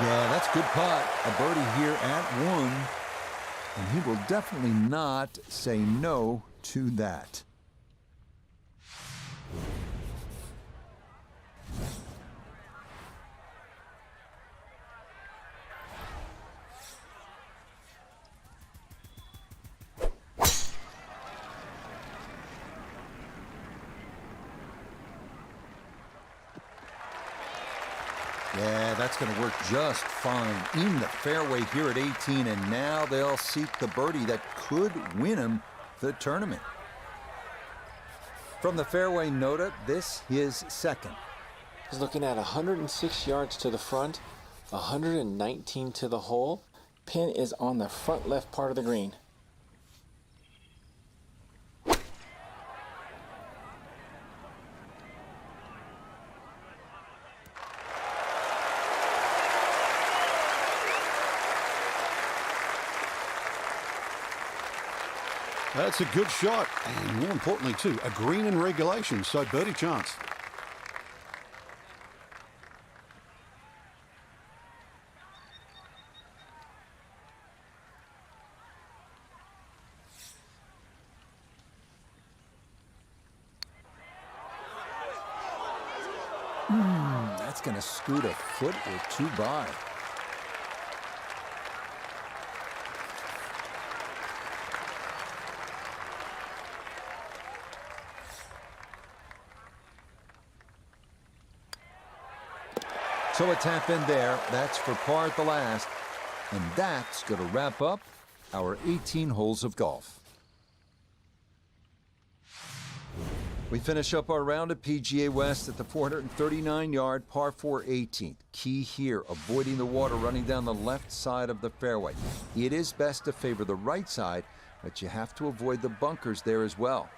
A: Yeah, that's a good putt. A birdie here at 1. And he will definitely not say no to that. Yeah, that's going to work just fine in the fairway here at 18, and now they'll seek the birdie that could win him the tournament. From the fairway nota, this is second.
D: He's looking at 106 yards to the front, 119 to the hole. Pin is on the front left part of the green.
B: That's a good shot, and more importantly, too, a green in regulation, so birdie chance.
A: That's going to scoot a foot or 2 by. So a tap in there. That's for par at the last. And that's going to wrap up our 18 holes of golf. We finish up our round at PGA West at the 439-yard par 4 18th. Key here, avoiding the water running down the left side of the fairway. It is best to favor the right side, but you have to avoid the bunkers there as well.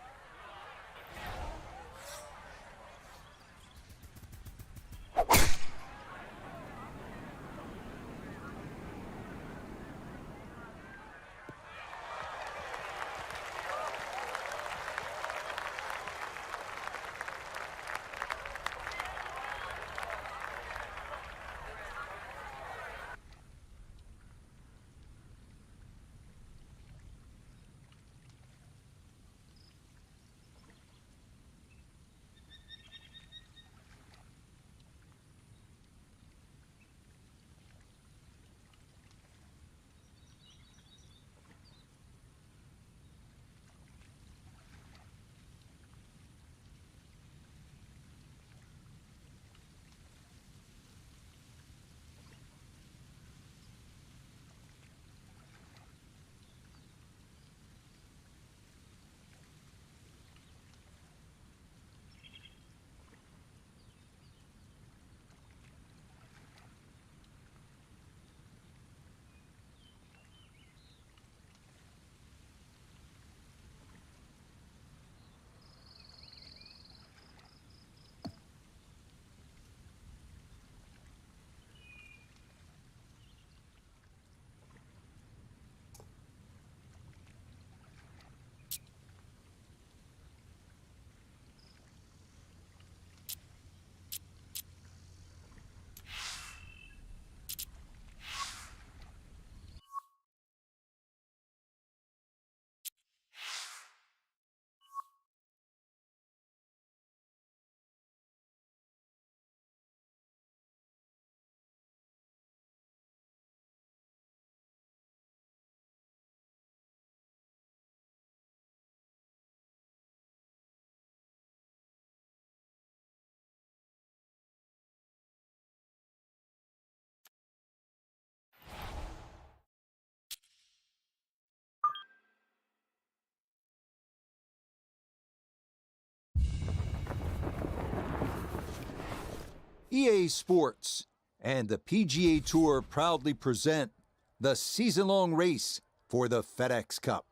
A: EA Sports and the PGA Tour proudly present the season-long race for the FedEx Cup.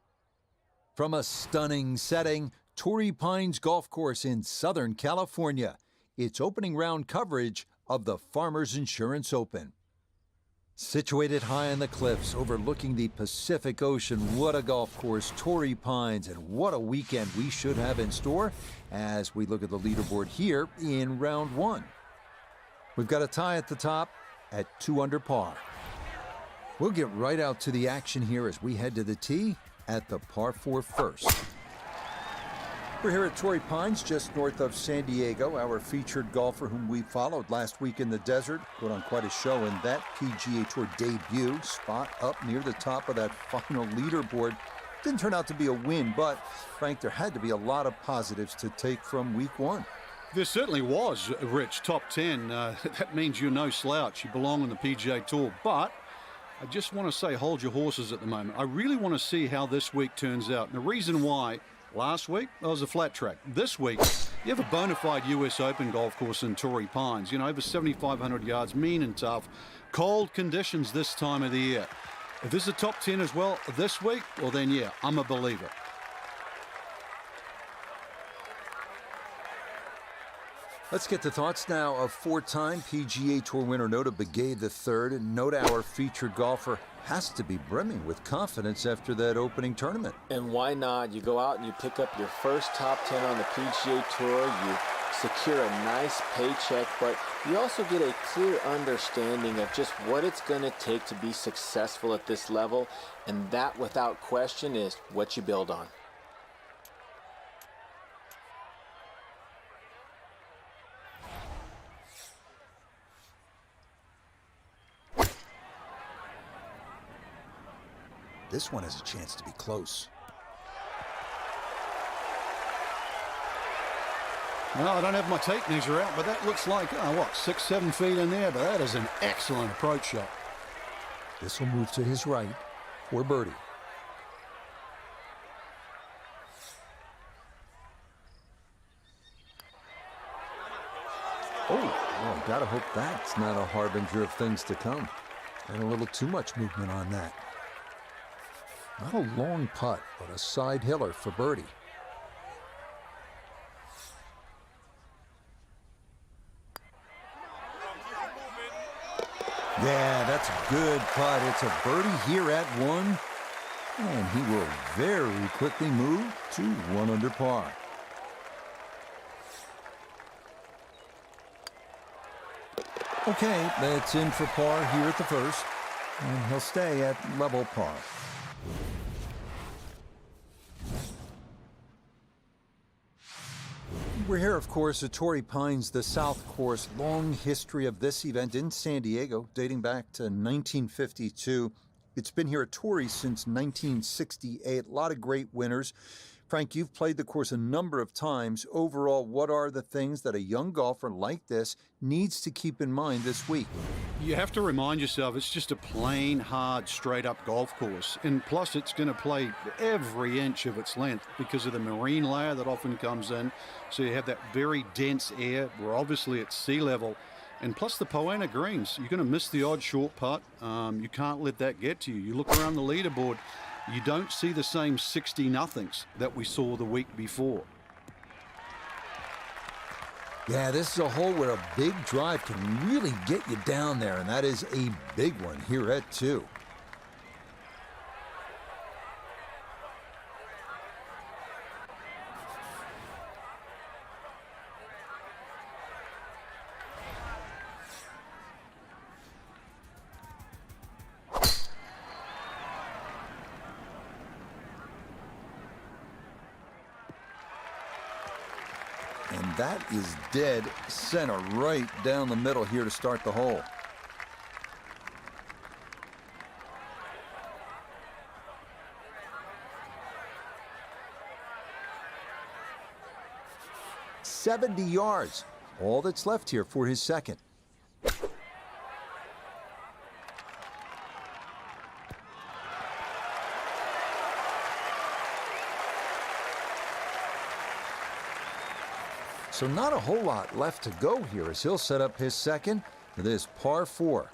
A: From a stunning setting, Torrey Pines Golf Course in Southern California, it's opening round coverage of the Farmers Insurance Open. Situated high on the cliffs overlooking the Pacific Ocean, what a golf course, Torrey Pines, and what a weekend we should have in store as we look at the leaderboard here in round one. We've got a tie at the top at 2 under par. We'll get right out to the action here as we head to the tee at the par 4 first. We're here at Torrey Pines, just north of San Diego. Our featured golfer whom we followed last week in the desert put on quite a show in that PGA Tour debut. Spot up near the top of that final leaderboard. Didn't turn out to be a win, but Frank, there had to be a lot of positives to take from week one.
B: There certainly was, Rich. Top 10. That means you're no slouch. You belong on the PGA Tour. But I just want to say hold your horses at the moment. I really want to see how this week turns out. And the reason why, last week, that was a flat track. This week, you have a bona fide US Open golf course in Torrey Pines. You know, over 7,500 yards, mean and tough. Cold conditions this time of the year. If this is a top 10 as well this week, well then, yeah, I'm a believer.
A: Let's get the thoughts now of 4-time PGA Tour winner Nota Begay III. And Nota, our featured golfer, has to be brimming with confidence after that opening tournament.
D: And why not? You go out and you pick up your first top 10 on the PGA Tour. You secure a nice paycheck, but you also get a clear understanding of just what it's going to take to be successful at this level. And that, without question, is what you build on.
E: This one has a chance to be close.
B: Well, I don't have my tape measure out, but that looks like, 6-7 feet in there, but that is an excellent approach shot.
E: This will move to his right for birdie.
A: Oh, gotta hope that's not a harbinger of things to come. And a little too much movement on that. Not a long putt, but a side hiller for birdie. Yeah, that's a good putt. It's a birdie here at 1. And he will very quickly move to 1 under par. Okay, that's in for par here at the first. And he'll stay at level par. We're here, of course, at Torrey Pines, the South Course. Long history of this event in San Diego, dating back to 1952. It's been here at Torrey since 1968. A lot of great winners. Frank, you've played the course a number of times. Overall, what are the things that a young golfer like this needs to keep in mind this week?
B: You have to remind yourself it's just a plain, hard, straight-up golf course. And plus, it's going to play every inch of its length because of the marine layer that often comes in. So you have that very dense air. We're obviously at sea level. And plus the Poana greens. You're going to miss the odd short putt. You can't let that get to you. You look around the leaderboard, you don't see the same 60-nothings that we saw the week before.
A: Yeah, this is a hole where a big drive can really get you down there, and that is a big one here at 2. And that is dead center right down the middle here to start the hole. "70 yards. All that's left here for his second. So not a whole lot left to go here as he'll set up his second for this par 4.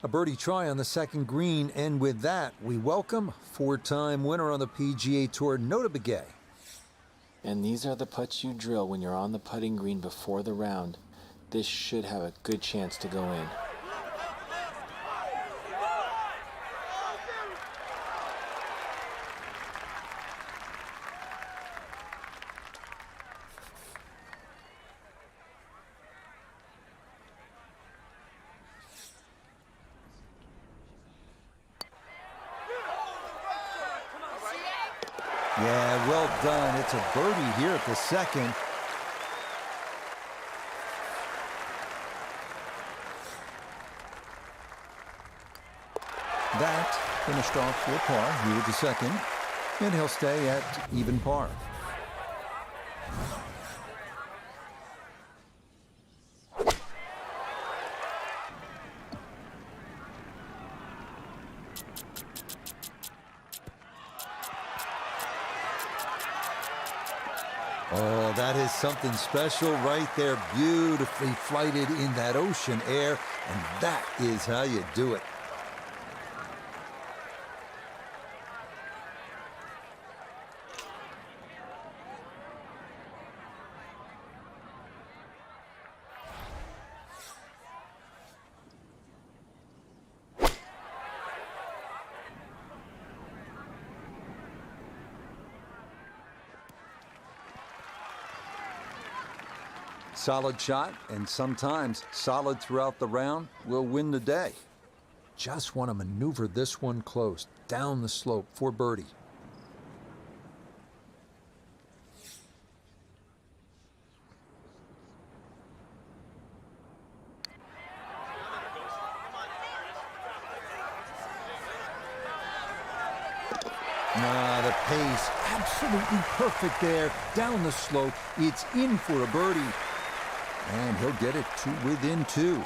A: A birdie try on the second green, and with that, we welcome 4-time winner on the PGA Tour, Nota Begay.
D: And these are the putts you drill when you're on the putting green before the round. This should have a good chance to go in.
A: Yeah, well done. It's a birdie here at the second. That finished off for par here with the second, and he'll stay at even par. Oh, that is something special right there. Beautifully flighted in that ocean air, and that is how you do it. Solid shot, and sometimes solid throughout the round, will win the day. Just want to maneuver this one close, down the slope for birdie. The pace, absolutely perfect there, down the slope. It's in for a birdie. And he'll get it to within 2.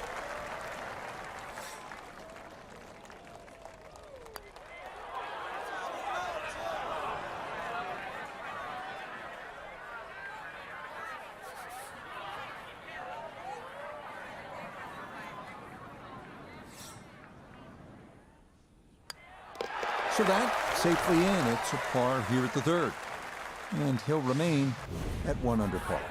A: So that safely in. It's a par here at the third. And he'll remain at 1 under par.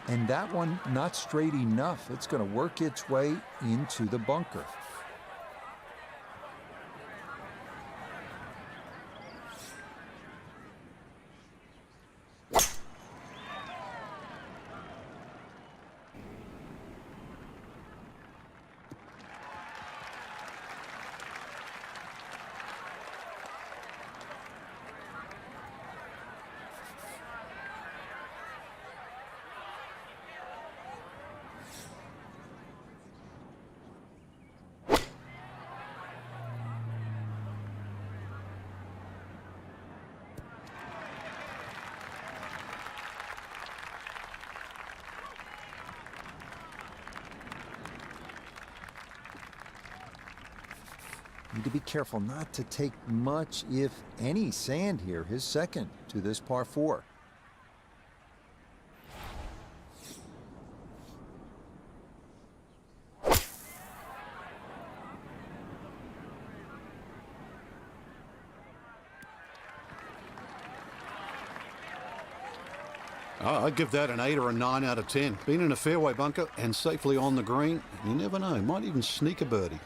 A: And that one not straight enough. It's going to work its way into the bunker. Need to be careful not to take much, if any, sand here. His second to this par 4.
B: I'd give that an 8 or a 9 out of 10. Been in a fairway bunker and safely on the green. You never know, might even sneak a birdie.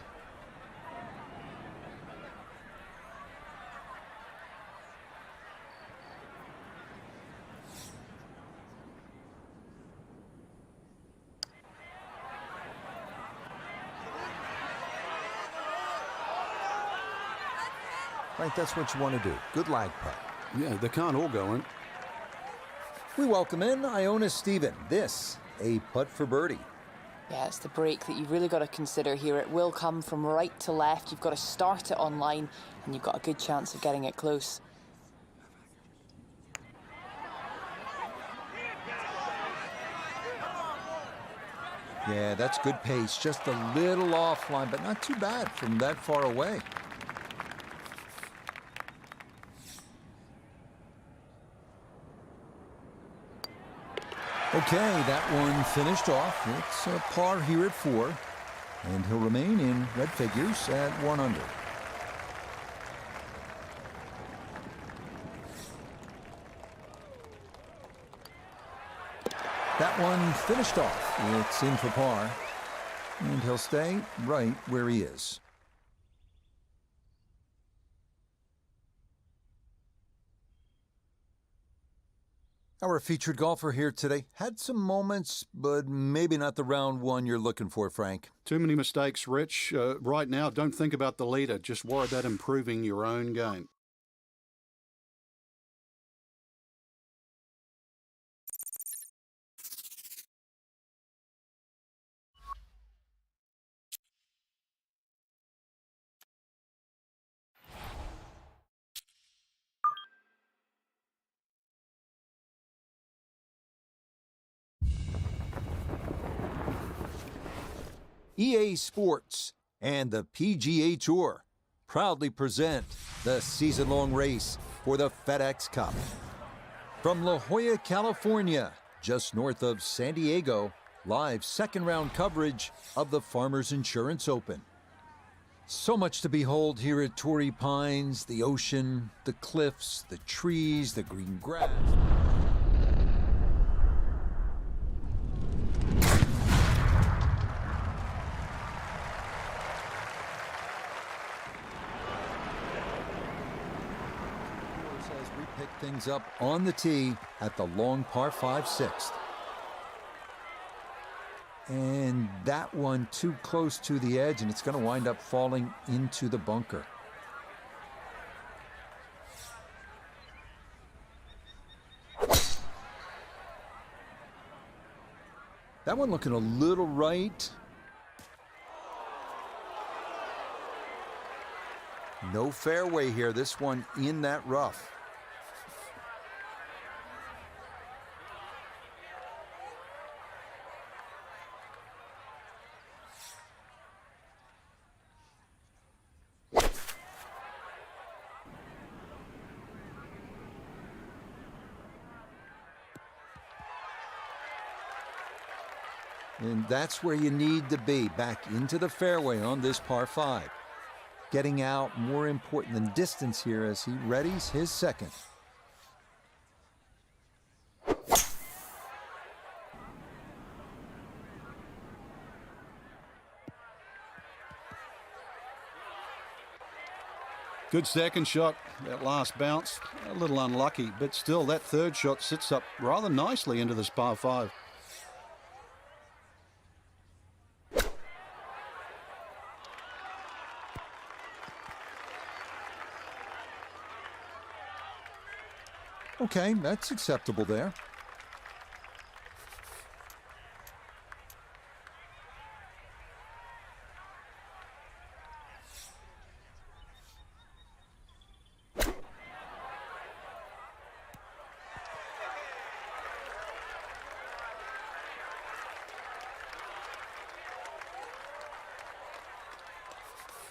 E: Frank, that's what you want to do. Good lag putt.
B: Yeah, they can't all go in.
A: We welcome in Iona Stephen. This, a putt for birdie.
C: Yeah, it's the break that you've really got to consider here. It will come from right to left. You've got to start it on line, and you've got a good chance of getting it close.
A: Yeah, that's good pace. Just a little offline, but not too bad from that far away. Okay, that one finished off. It's a par here at 4, and he'll remain in red figures at 1 under. That one finished off. It's in for par, and he'll stay right where he is. Our featured golfer here today had some moments, but maybe not the round one you're looking for, Frank.
B: Too many mistakes, Rich. Right now, don't think about the leader. Just worry about improving your own game.
A: EA Sports and the PGA Tour proudly present the season-long race for the FedEx Cup. From La Jolla, California, just north of San Diego, live second-round coverage of the Farmers Insurance Open. So much to behold here at Torrey Pines: the ocean, the cliffs, the trees, the green grass. As we pick things up on the tee at the long par 5 6th. And that one too close to the edge, and it's going to wind up falling into the bunker. That one looking a little right. No fairway here. This one in that rough. And that's where you need to be, back into the fairway on this par 5. Getting out more important than distance here as he readies his second.
B: Good second shot. That last bounce, a little unlucky, but still that third shot sits up rather nicely into this par 5.
A: Okay, that's acceptable there.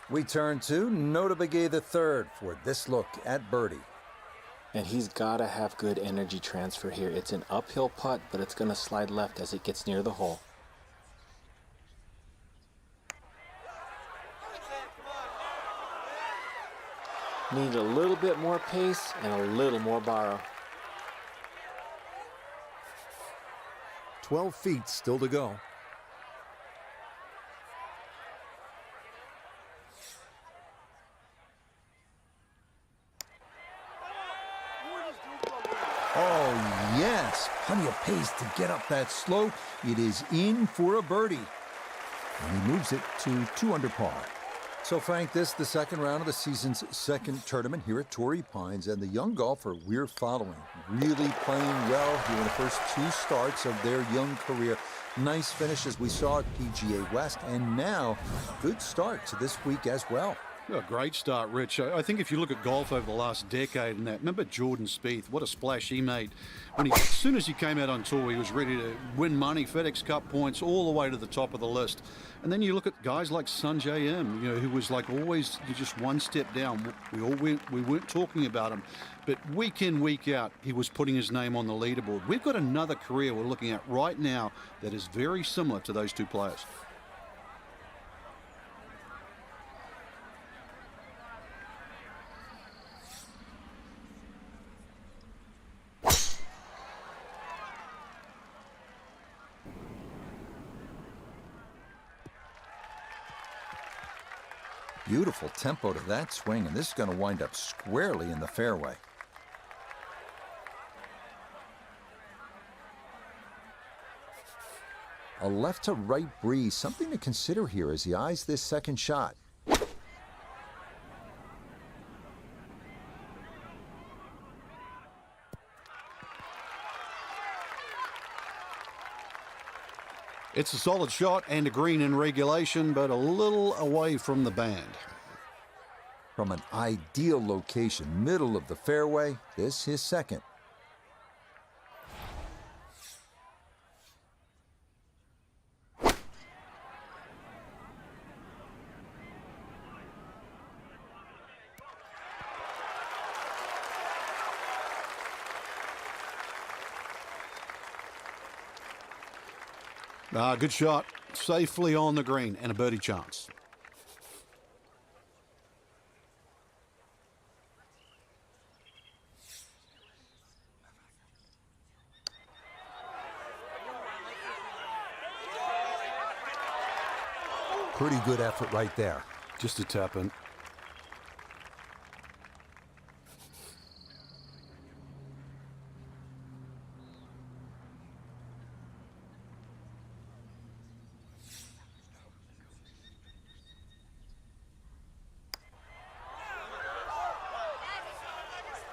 A: We turn to Nota Begay III for this look at birdie.
D: And he's got to have good energy transfer here. It's an uphill putt, but it's going to slide left as it gets near the hole. Need a little bit more pace and a little more borrow.
E: 12 feet still to go. Oh, yes. Plenty of pace to get up that slope. It is in for a birdie. And he moves it to 2 under par. So, Frank, this the second round of the season's second tournament here at Torrey Pines, and the young golfer we're following really playing well here in the first 2 starts of their young career. Nice finishes we saw at PGA West, and now good start to this week as well.
B: A great start, Rich. I think if you look at golf over the last decade and that, remember Jordan Spieth, what a splash he made. As soon as he came out on tour, he was ready to win money, FedEx Cup points, all the way to the top of the list. And then you look at guys like Sanjay M, who was like always just one step down. We weren't talking about him, but week in, week out, he was putting his name on the leaderboard. We've got another career we're looking at right now that is very similar to those 2 players.
A: Beautiful tempo to that swing, and this is going to wind up squarely in the fairway. A left to right breeze, something to consider here as he eyes this second shot.
B: It's a solid shot and a green in regulation, but a little away from the band.
A: From an ideal location, middle of the fairway, this his second.
B: Good shot. Safely on the green and a birdie chance.
E: Pretty good effort right there.
B: Just a tap in.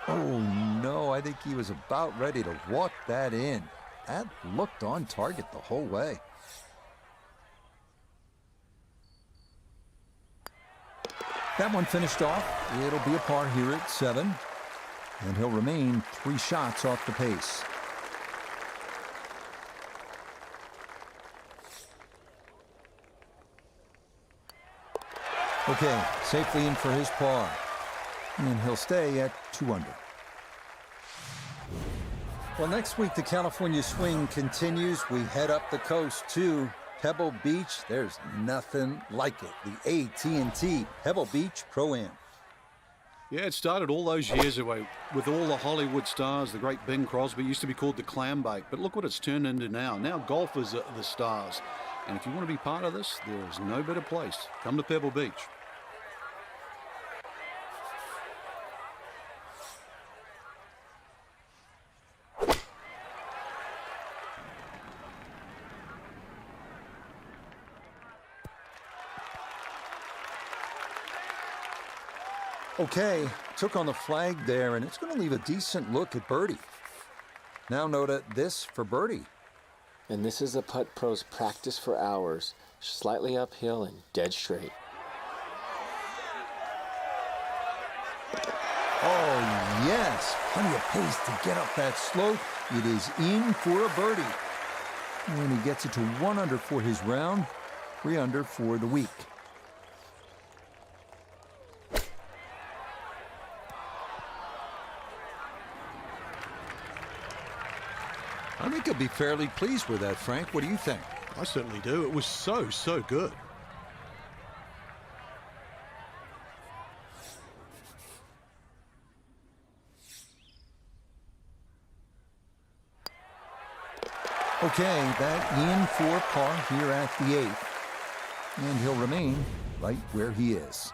A: Oh, no, I think he was about ready to walk that in. That looked on target the whole way. That one finished off. It'll be a par here at 7. And he'll remain 3 shots off the pace. Okay, safely in for his par. And he'll stay at 2 under. Well, next week the California swing continues. We head up the coast to Pebble Beach. There's nothing like it. The AT&T Pebble Beach Pro-Am.
B: Yeah, it started all those years ago with all the Hollywood stars. The great Bing Crosby used to be called the clam bake, but look what it's turned into now. Now golfers are the stars. And if you want to be part of this, there is no better place. Come to Pebble Beach.
A: Okay, took on the flag there, and it's going to leave a decent look at birdie. Now note this for birdie.
D: And this is a putt pros practice for hours, slightly uphill and dead straight.
A: Oh, yes, plenty of pace to get up that slope. It is in for a birdie. And he gets it to 1 under for his round, 3 under for the week. I think he'll be fairly pleased with that, Frank. What do you think?
B: I certainly do. It was so good.
E: Okay, that in for par here at the 8th. And he'll remain right where he is.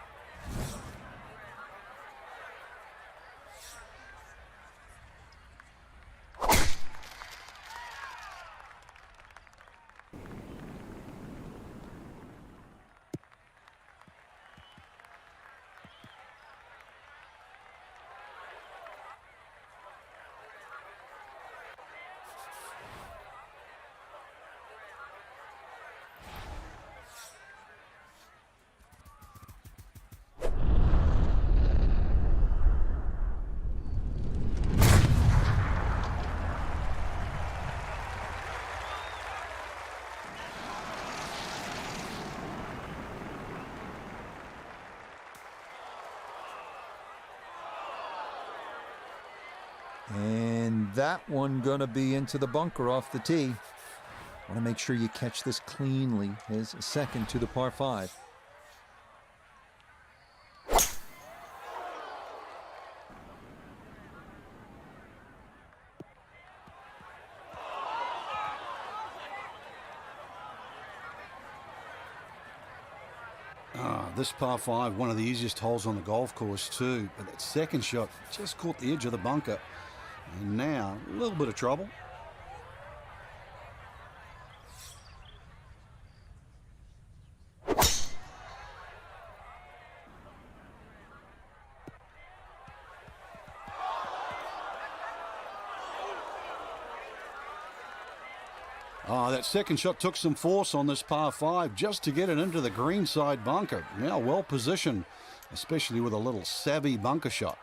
E: And that one gonna be into the bunker off the tee. Want to make sure you catch this cleanly as a second to the par 5.
B: This par 5, one of the easiest holes on the golf course too, but that second shot just caught the edge of the bunker. And now, a little bit of trouble. That second shot took some force on this par 5 just to get it into the greenside bunker. Now well positioned, especially with a little savvy bunker shot.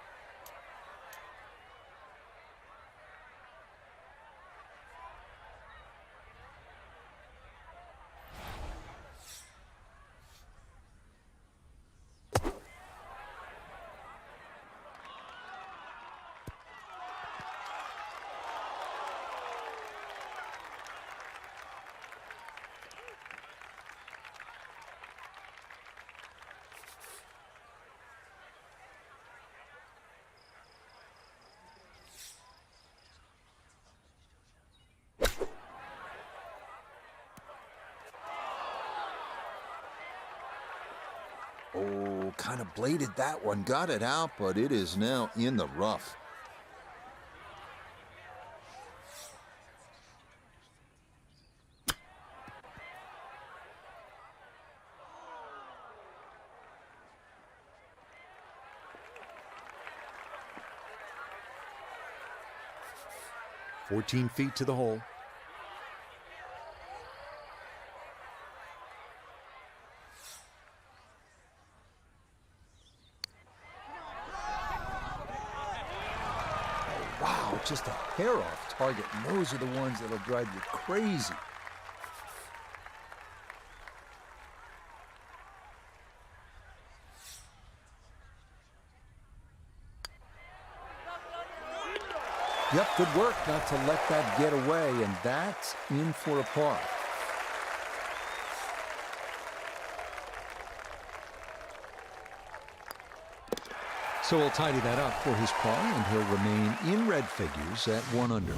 E: Oh, kind of bladed that one. Got it out, but it is now in the rough. "14 feet to the hole." Wow, just a hair off target. And those are the ones that'll drive you crazy. Yep, good work not to let that get away, and that's in for a par. So we'll tidy that up for his par, and he'll remain in red figures at 1 under.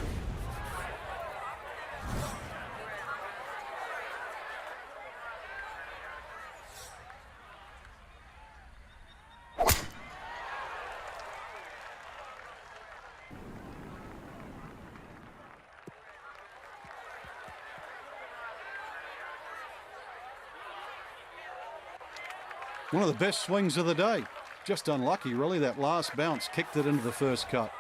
B: One of the best swings of the day. Just unlucky, really. That last bounce kicked it into the first cut.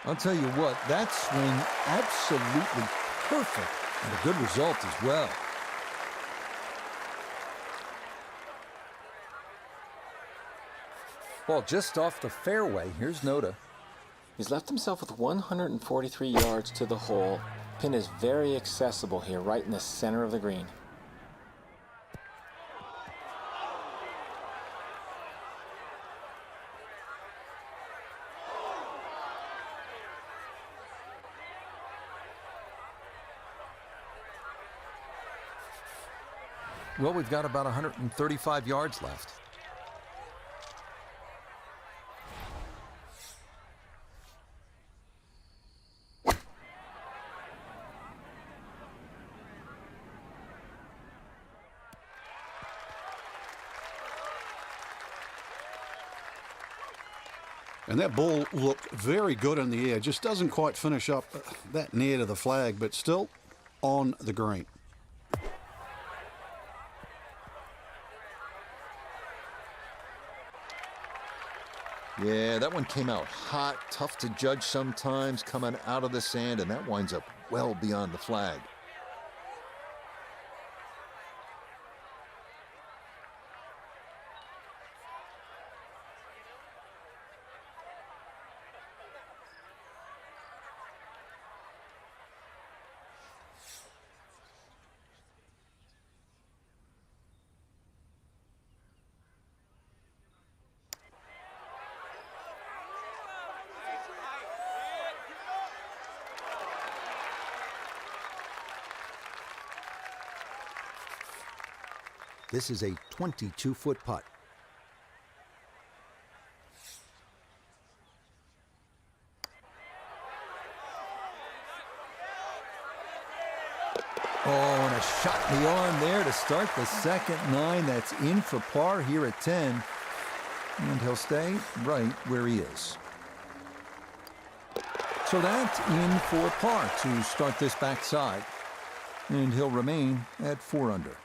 E: I'll tell you what, that swing absolutely perfect, and a good result as well. Ball just off the fairway. Here's Noda.
D: He's left himself with 143 yards to the hole. Pin is very accessible here, right in the center of the green.
A: Well, we've got about 135 yards left.
B: And that ball looked very good in the air. Just doesn't quite finish up that near to the flag, but still on the green.
A: Yeah, that one came out hot, tough to judge sometimes, coming out of the sand, and that winds up well beyond the flag. This is a 22-foot putt. Oh, and a shot beyond there to start the second 9. That's in for par here at 10. And he'll stay right where he is. So that's in for par to start this backside. And he'll remain at 4 under.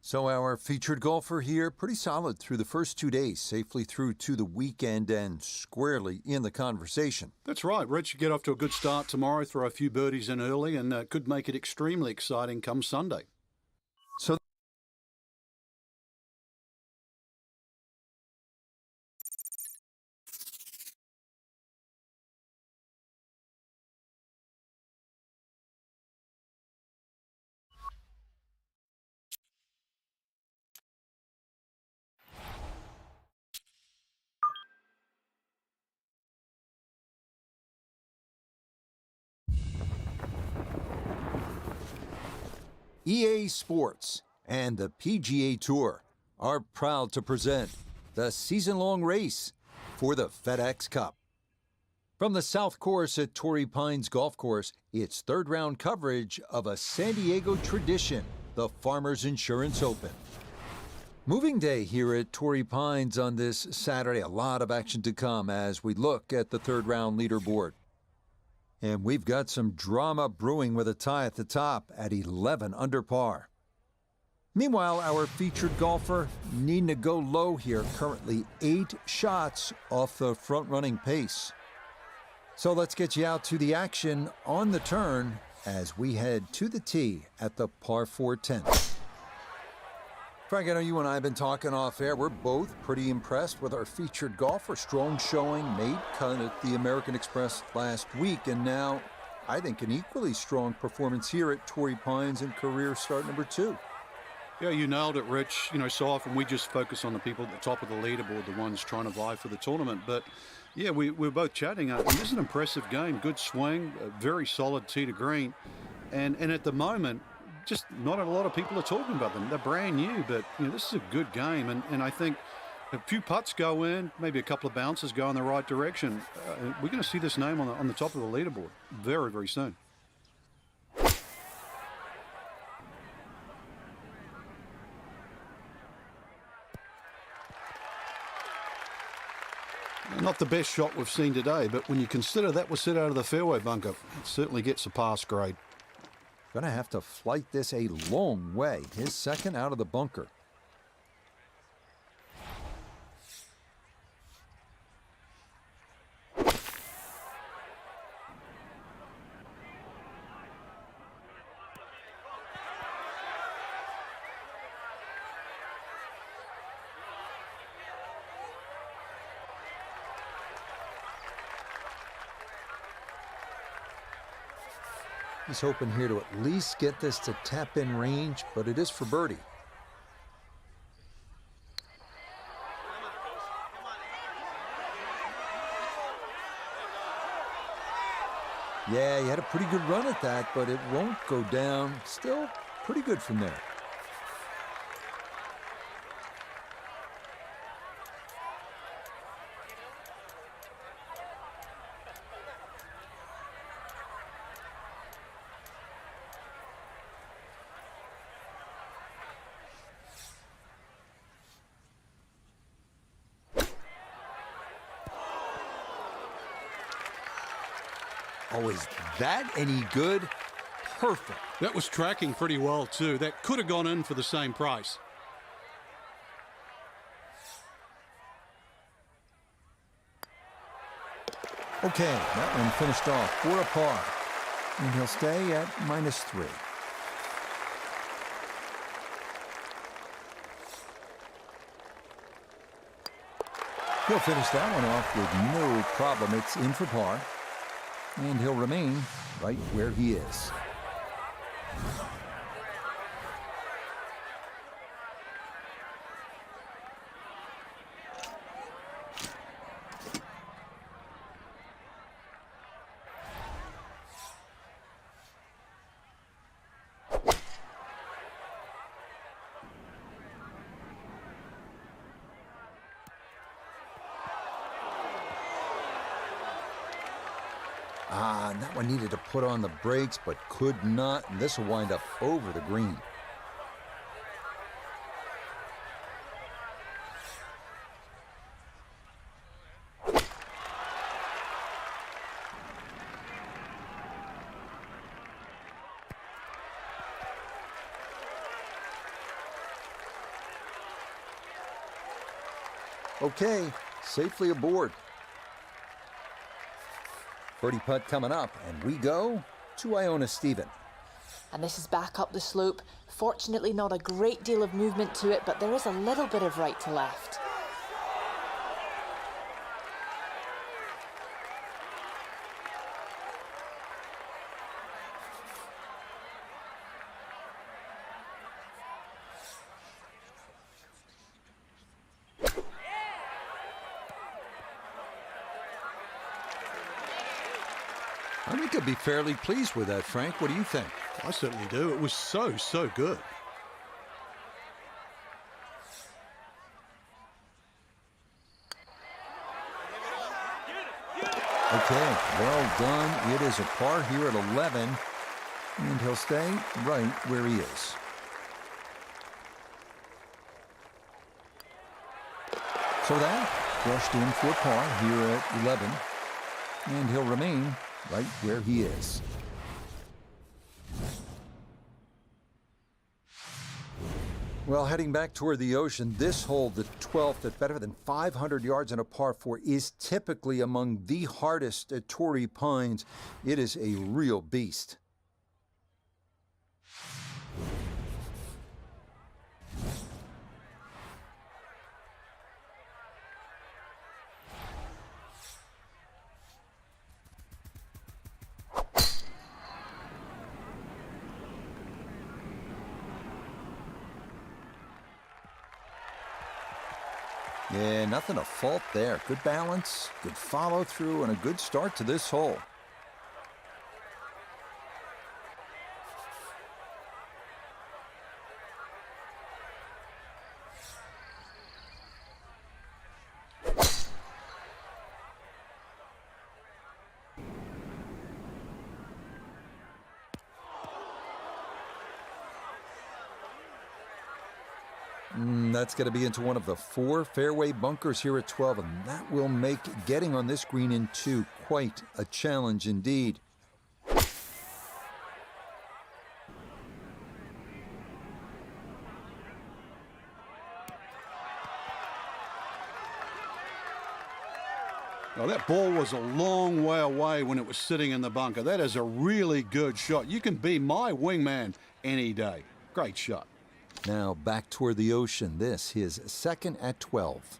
A: So our featured golfer here, pretty solid through the first 2 days, safely through to the weekend and squarely in the conversation.
B: That's right. Rich should get off to a good start tomorrow, throw a few birdies in early, and could make it extremely exciting come Sunday.
A: So EA Sports and the PGA Tour are proud to present the season-long race for the FedEx Cup. From the South Course at Torrey Pines Golf Course, it's third-round coverage of a San Diego tradition, the Farmers Insurance Open. Moving day here at Torrey Pines on this Saturday. A lot of action to come as we look at the third-round leaderboard. And we've got some drama brewing with a tie at the top at 11 under par. Meanwhile, our featured golfer needing to go low here, currently 8 shots off the front-running pace. So let's get you out to the action on the turn as we head to the tee at the par 4 10th. Frank, I know you and I have been talking off air. We're both pretty impressed with our featured golfer. Strong showing, made cut at the American Express last week, and now I think an equally strong performance here at Torrey Pines in career start number 2.
B: Yeah, you nailed it, Rich. You know, so often we just focus on the people at the top of the leaderboard, the ones trying to vie for the tournament. But, yeah, we're both chatting. This is an impressive game. Good swing, a very solid tee to green. And at the moment, just not a lot of people are talking about them. They're brand new, but, you know, this is a good game. And I think a few putts go in, maybe a couple of bounces go in the right direction. We're going to see this name on the top of the leaderboard very, very soon. Not the best shot we've seen today, but when you consider that was set out of the fairway bunker, it certainly gets a pass grade.
A: Gonna have to flight this a long way. His second out of the bunker. He's hoping here to at least get this to tap-in range, but it is for birdie.
E: Yeah, he had a pretty good run at that, but it won't go down. Still pretty good from there. Oh, is that any good? Perfect.
B: That was tracking pretty well, too. That could have gone in for the same price.
E: Okay, that one finished off for a par. And he'll stay at -3. He'll finish that one off with no problem. It's in for par. And he'll remain right where he is. And that one needed to put on the brakes, but could not. And this will wind up over the green. Okay, safely aboard. Birdie putt coming up, and we go to Iona Stephen.
C: And this is back up the slope. Fortunately, not a great deal of movement to it, but there is a little bit of right to left.
E: I think I'd be fairly pleased with that, Frank. What do you think?
B: I certainly do. It was so good.
E: Okay, well done. It is a par here at 11, and he'll stay right where he is. So that brushed in for par here at 11, and he'll remain right where he is. Well, heading back toward the ocean, this hole, the 12th at better than 500 yards in a par 4, is typically among the hardest at Torrey Pines. It is a real beast. Yeah, nothing to fault there. Good balance, good follow through, and a good start to this hole. That's going to be into one of the 4 fairway bunkers here at 12, and that will make getting on this green in 2 quite a challenge indeed.
B: Now, that ball was a long way away when it was sitting in the bunker. That is a really good shot. You can be my wingman any day. Great shot.
E: Now back toward the ocean. This his second at 12.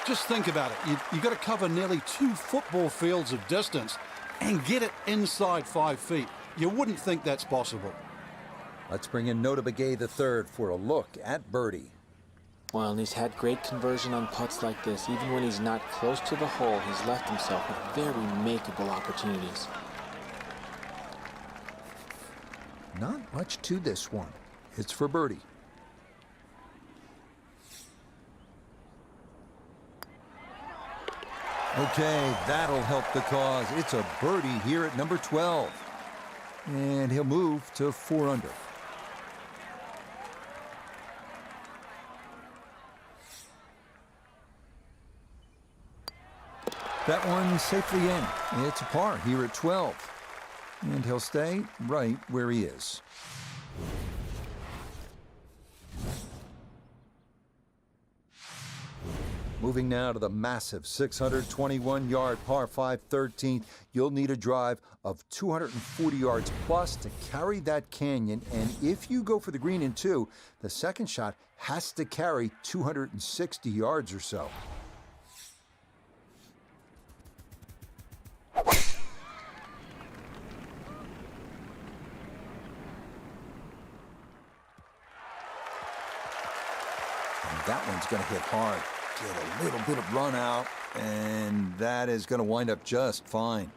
B: Just think about it. You got to cover nearly 2 football fields of distance. and get it inside 5 feet. You wouldn't think that's possible.
A: Let's bring in Nota Begay III for a look at birdie.
D: Well, and he's had great conversion on putts like this. Even when he's not close to the hole, he's left himself with very makeable opportunities.
A: Not much to this one. It's for birdie. Okay, that'll help the cause. It's a birdie here at number 12. And he'll move to 4 under. That one safely in. It's a par here at 12. And he'll stay right where he is. Moving now to the massive 621-yard par 5 13th. You'll need a drive of 240 yards plus to carry that canyon. And if you go for the green in 2, the second shot has to carry 260 yards or so. That one's going to hit hard. Get a little bit of run out, and that is going to wind up just fine.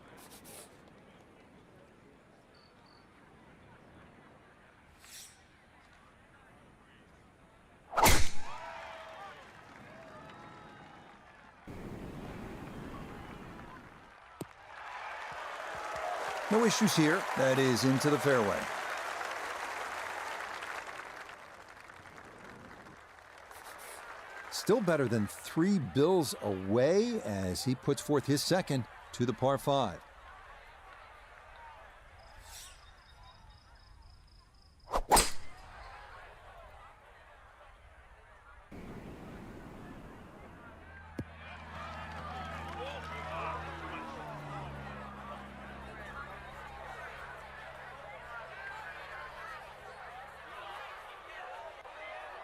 A: No issues here. That is into the fairway. Still better than 3 bills away as he puts forth his second to the par 5.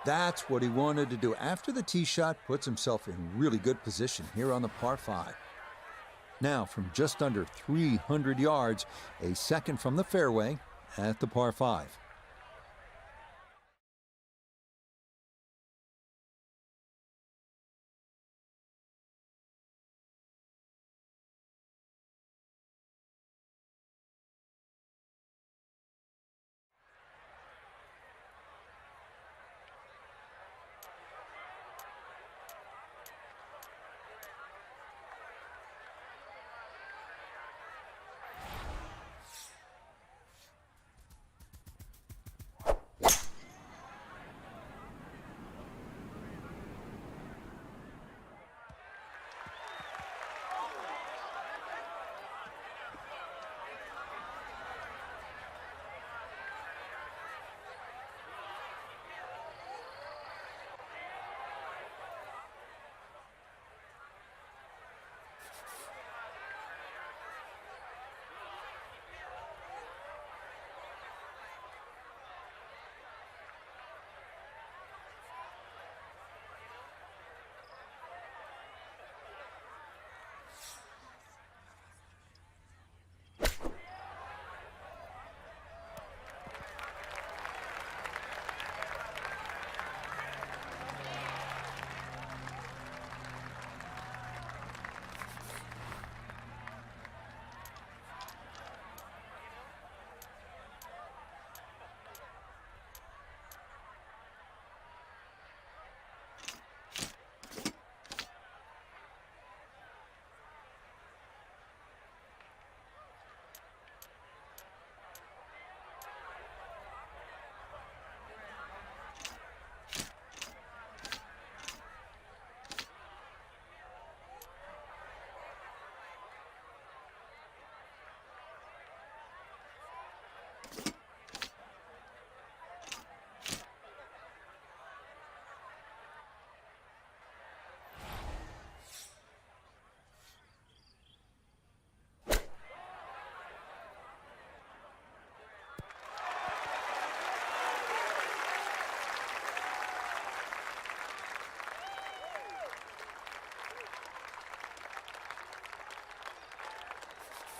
A: That's what he wanted to do. After the tee shot, puts himself in really good position here on the par 5. Now, from just under 300 yards, a second from the fairway at the par 5.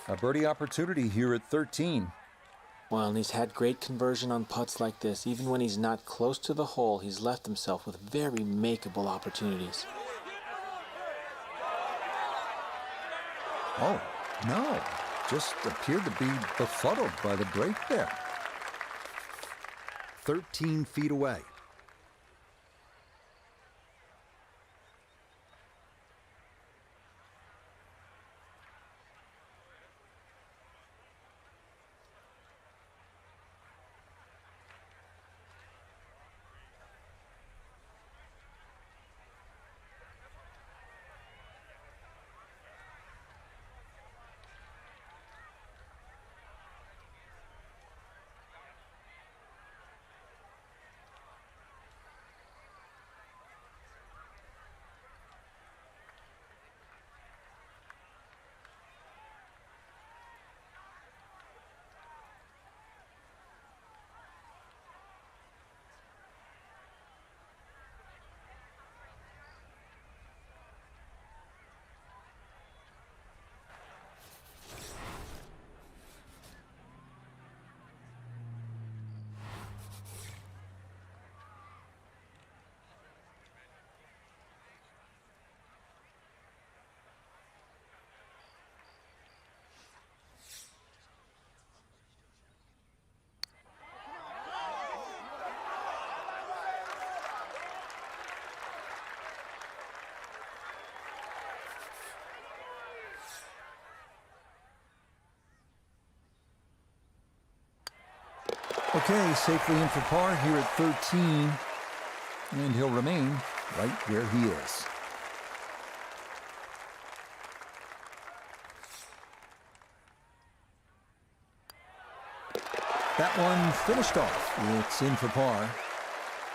A: A birdie opportunity here at 13.
D: Well, and he's had great conversion on putts like this. Even when he's not close to the hole, he's left himself with very makeable opportunities.
A: Oh, no. Just appeared to be befuddled by the break there. 13 feet away. Okay, safely in for par here at 13. And he'll remain right where he is. That one finished off. It's in for par.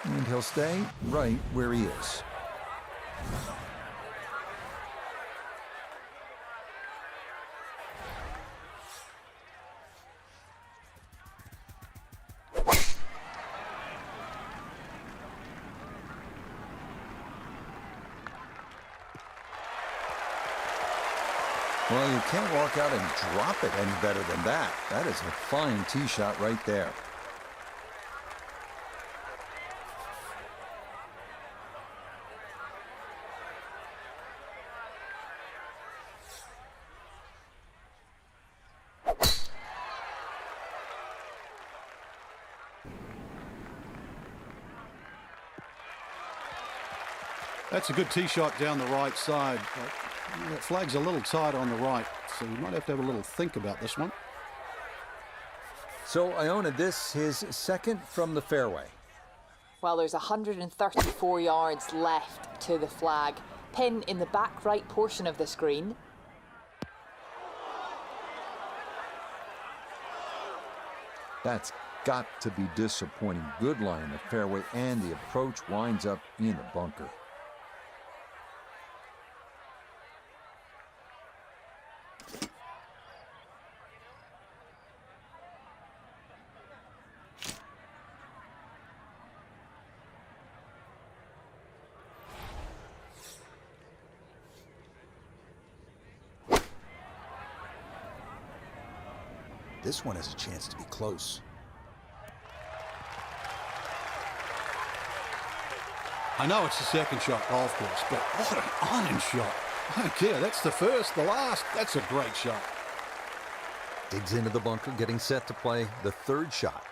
A: And he'll stay right where he is. Well, you can't walk out and drop it any better than that. That is a fine tee shot right there.
B: That's a good tee shot down the right side. That flag's a little tight on the right, so you might have to have a little think about this one.
A: So Iona, this his second from the fairway.
C: Well, there's 134 yards left to the flag. Pin in the back right portion of this green.
A: That's got to be disappointing. Good lie in the fairway, and the approach winds up in the bunker. This one has a chance to be close.
B: I know it's the second shot golf course, but what an iron shot. I don't care. That's the first, the last. That's a great shot.
A: Digs into the bunker, getting set to play the third shot.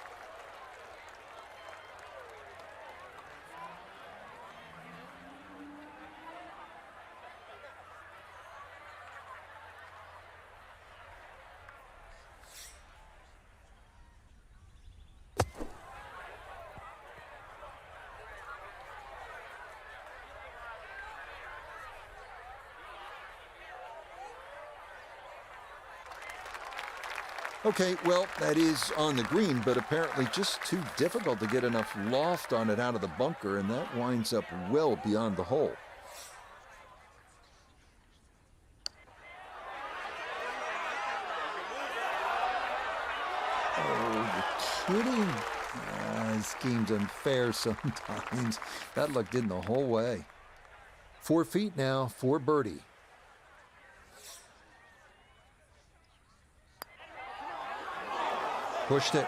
A: Okay, well, that is on the green, but apparently just too difficult to get enough loft on it out of the bunker, and that winds up well beyond the hole. Oh, you're kidding? This game's unfair sometimes. That looked in the whole way. 4 feet now for birdie. Pushed it.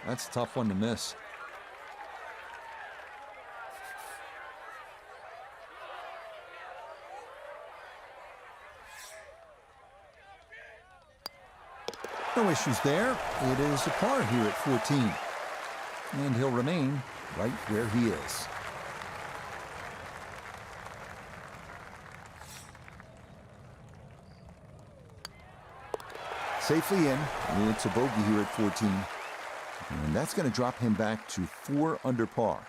A: That's a tough one to miss. No issues there. It is a par here at 14. And he'll remain right where he is. Safely in. It's a bogey here at 14. And that's going to drop him back to 4 under par.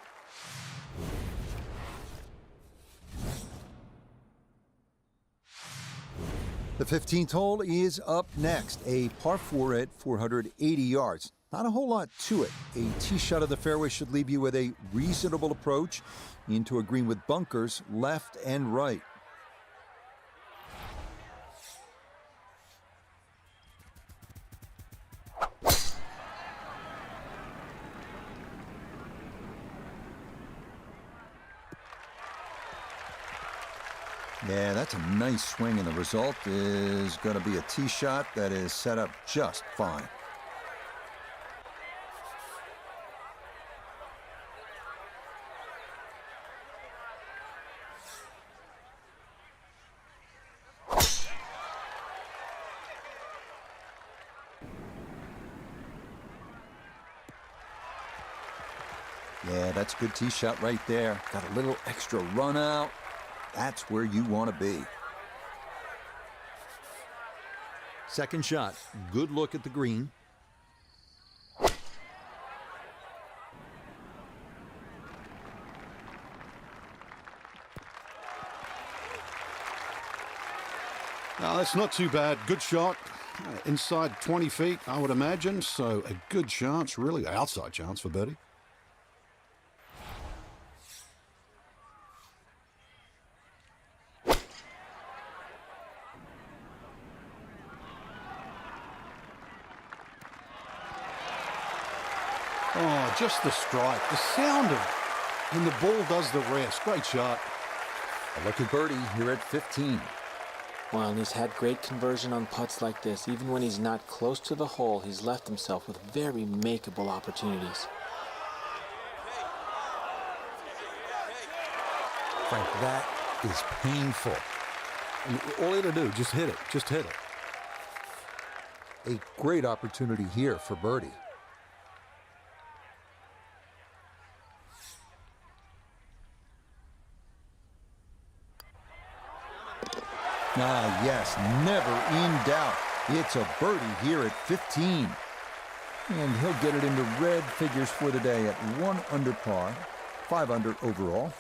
A: The 15th hole is up next, a par 4 at 480 yards. Not a whole lot to it. A tee shot of the fairway should leave you with a reasonable approach into a green with bunkers left and right. Yeah, that's a nice swing, and the result is going to be a tee shot that is set up just fine. Yeah, that's a good tee shot right there. Got a little extra run out. That's where you want to be. Second shot. Good look at the green.
B: Now, that's not too bad. Good shot. Inside 20 feet, I would imagine. So a good chance, really, outside chance for birdie. Oh, just the strike. The sound of it. And the ball does the rest. Great shot.
A: A lucky birdie here at 15.
D: Well, and he's had great conversion on putts like this. Even when he's not close to the hole, he's left himself with very makeable opportunities.
A: Frank, that is painful.
B: And all he had to do, just hit it. Just hit it.
A: A great opportunity here for birdie. Ah, yes, never in doubt. It's a birdie here at 15. And he'll get it into red figures for the day at 1 under par, 5 under overall.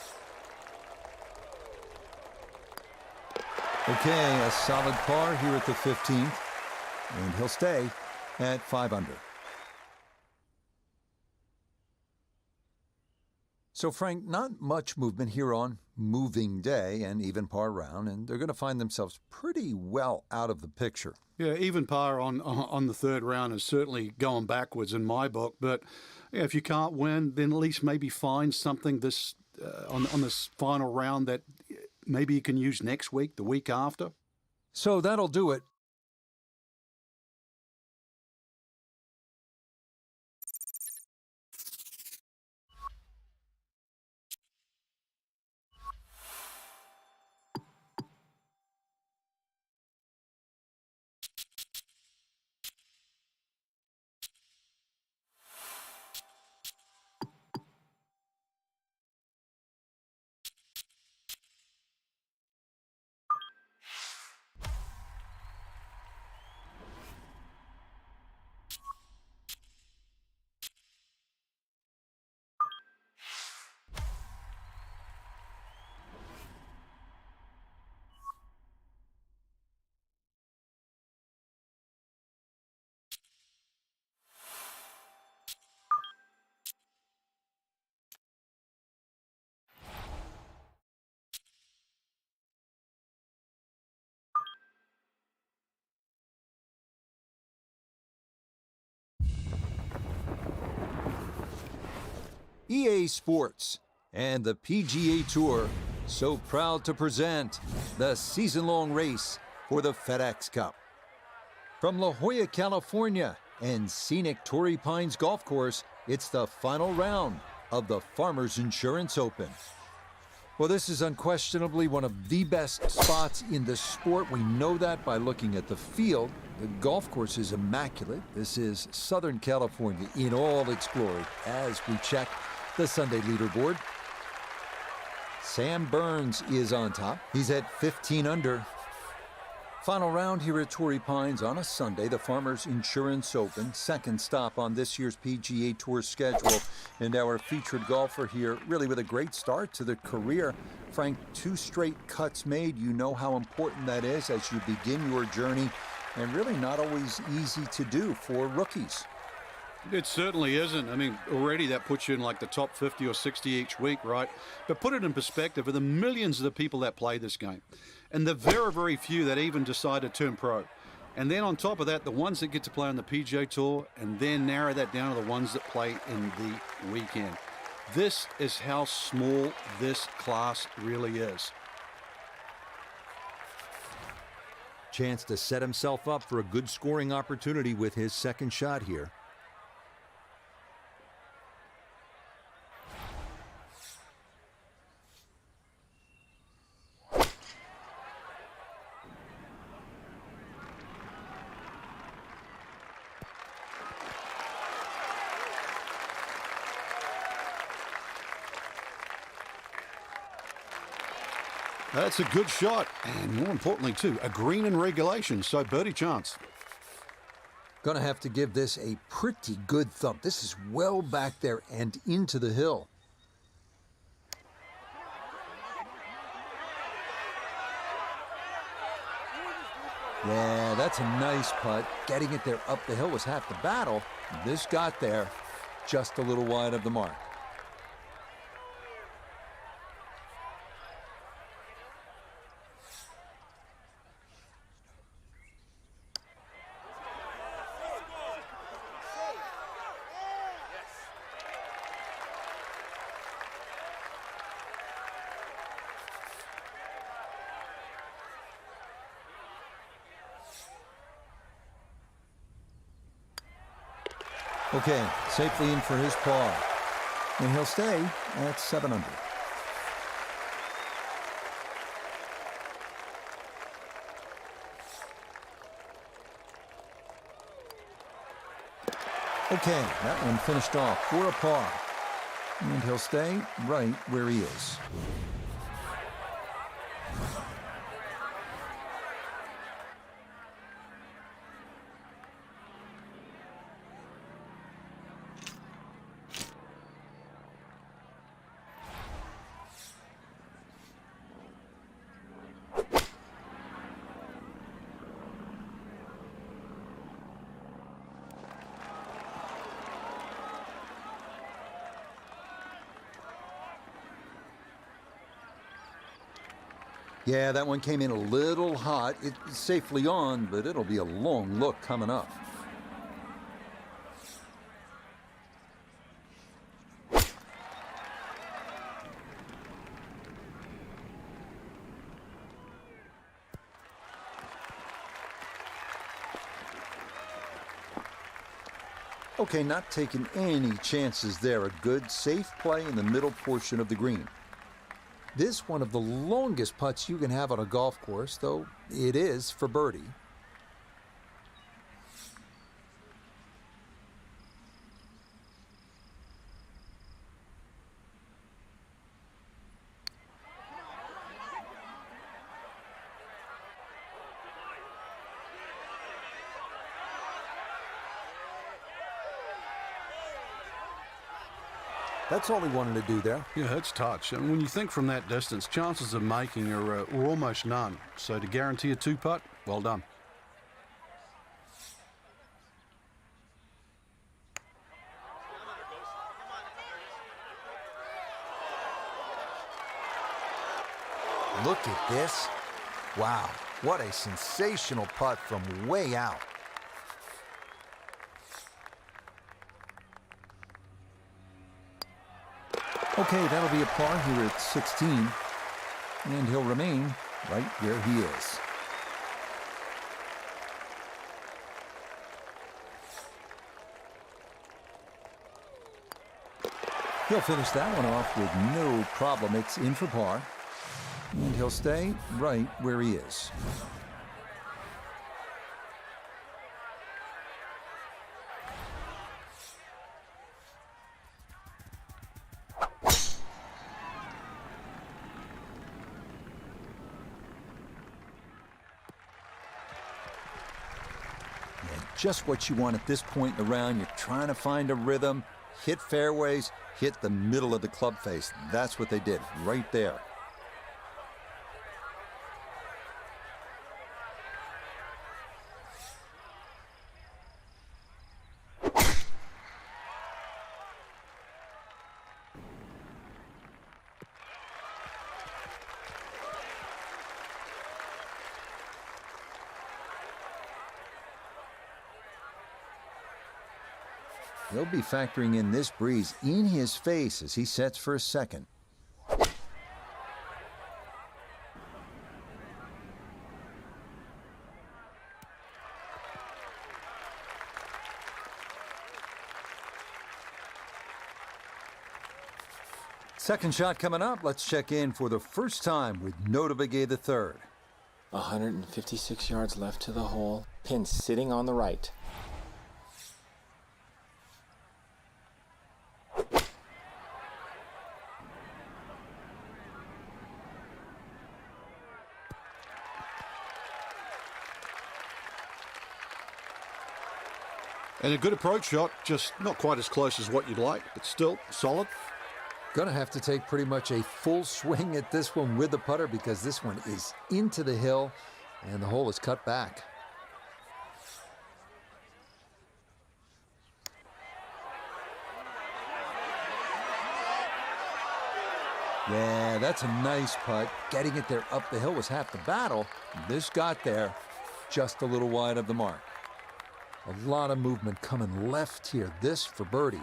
A: Okay, a solid par here at the 15th. And he'll stay at 5 under. So, Frank, not much movement here on moving day and even par round, and they're going to find themselves pretty well out of the picture.
B: Yeah, even par on the third round is certainly going backwards in my book. But yeah, if you can't win, then at least maybe find something this on this final round that maybe you can use next week, the week after.
A: So that'll do it. EA Sports and the PGA Tour so proud to present the season-long race for the FedEx Cup. From La Jolla, California, and scenic Torrey Pines Golf Course, it's the final round of the Farmers Insurance Open. Well, this is unquestionably one of the best spots in the sport. We know that by looking at the field. The golf course is immaculate. This is Southern California in all its glory as we check the Sunday leaderboard. Sam Burns is on top. He's at 15 under. Final round here at Torrey Pines on a Sunday, the Farmers Insurance Open, second stop on this year's PGA Tour schedule. And our featured golfer here, really with a great start to the career. Frank, 2 straight cuts made. You know how important that is as you begin your journey, and really not always easy to do for rookies.
B: It certainly isn't. I mean, already that puts you in like the top 50 or 60 each week, right? But put it in perspective, of the millions of the people that play this game, and the very, very few that even decide to turn pro. And then on top of that, the ones that get to play on the PGA Tour, and then narrow that down to the ones that play in the weekend. This is how small this class really is.
A: Chance to set himself up for a good scoring opportunity with his second shot here.
B: That's a good shot, and more importantly too, a green in regulation, so birdie chance.
A: Gonna have to give this a pretty good thump. This is well back there and into the hill. Yeah, that's a nice putt. Getting it there up the hill was half the battle. This got there just a little wide of the mark. Okay, safely in for his par. And he'll stay at 7 under. Okay, that one finished off for a par. And he'll stay right where he is. Yeah, that one came in a little hot. It's safely on, but it'll be a long look coming up. Okay, not taking any chances there. A good, safe play in the middle portion of the green. This one of the longest putts you can have on a golf course, though it is for birdie. That's all he wanted to do there.
B: Yeah, it's touch. And when you think from that distance, chances of making are almost none. So to guarantee a 2-putt, well done.
E: Look at this. Wow, what a sensational putt from way out.
A: Okay, that'll be a par here at 16. And he'll remain right where he is.
E: He'll finish that one off with no problem. It's in for par. And he'll stay right where he is. Just what you want at this point in the round. You're trying to find a rhythm, hit fairways, hit the middle of the club face. That's what they did right there. He'll be factoring in this breeze in his face as he sets for a second. Second shot coming up. Let's check in for the first time with Notah Begay III.
D: 156 yards left to the hole. Pin sitting on the right.
B: And a good approach shot, just not quite as close as what you'd like, but still solid.
E: Gonna have to take pretty much a full swing at this one with the putter because this one is into the hill and the hole is cut back. Yeah, that's a nice putt. Getting it there up the hill was half the battle. This got there just a little wide of the mark. A lot of movement coming left here. This for birdie.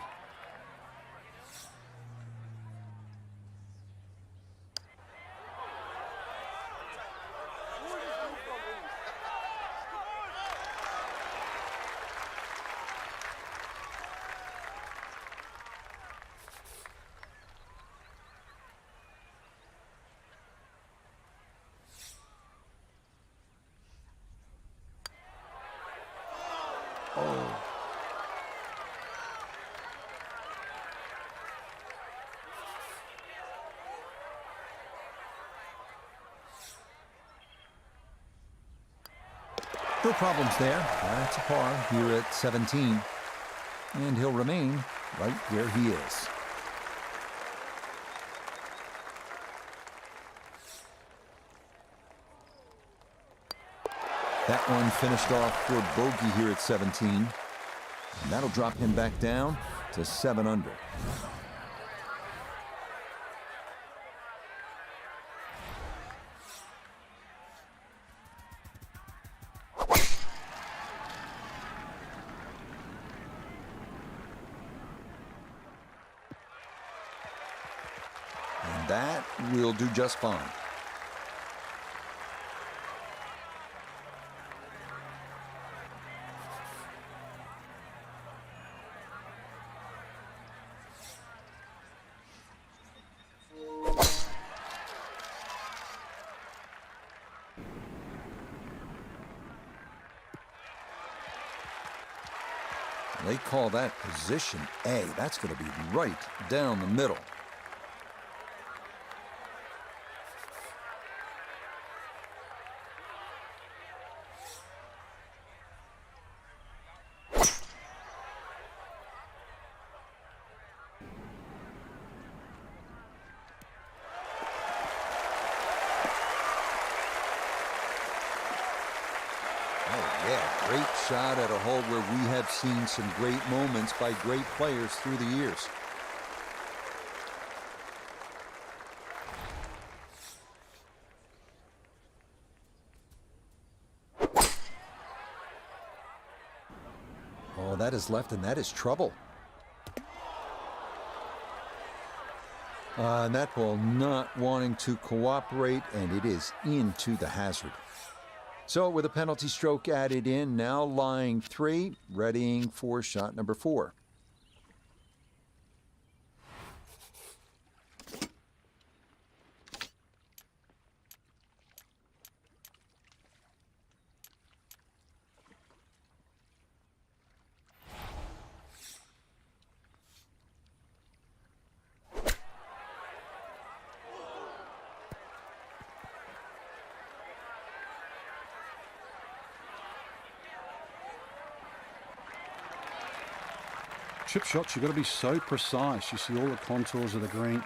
E: No problems there. That's a par here at 17. And he'll remain right where he is. That one finished off for bogey here at 17. And that'll drop him back down to 7 under. And that will do just fine. They call that position A. That's going to be right down the middle. Yeah, great shot at a hole where we have seen some great moments by great players through the years. Oh, that is left, and that is trouble. And that ball not wanting to cooperate, and it is into the hazard. So with a penalty stroke added in, now lying 3, readying for shot number 4.
B: chip shots, you've got to be so precise. You see all the contours of the green.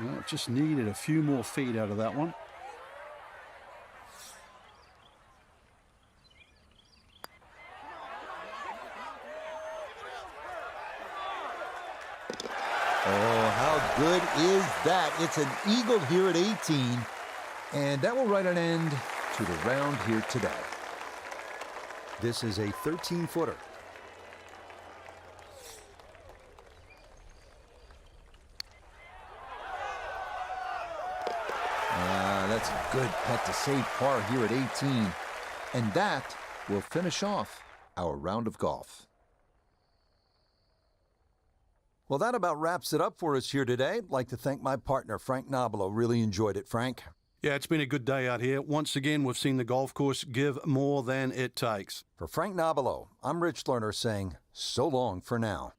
B: Well, just needed a few more feet out of that one.
A: Oh, how good is that? It's an eagle here at 18. And that will write an end to the round here today.
E: This is a 13-footer. That's a good putt to save par here at 18.
A: And that will finish off our round of golf. Well, that about wraps it up for us here today. I'd like to thank my partner, Frank Nobilo. Really enjoyed it, Frank.
B: Yeah, it's been a good day out here. Once again, we've seen the golf course give more than it takes.
A: For Frank Nobilo, I'm Rich Lerner saying so long for now.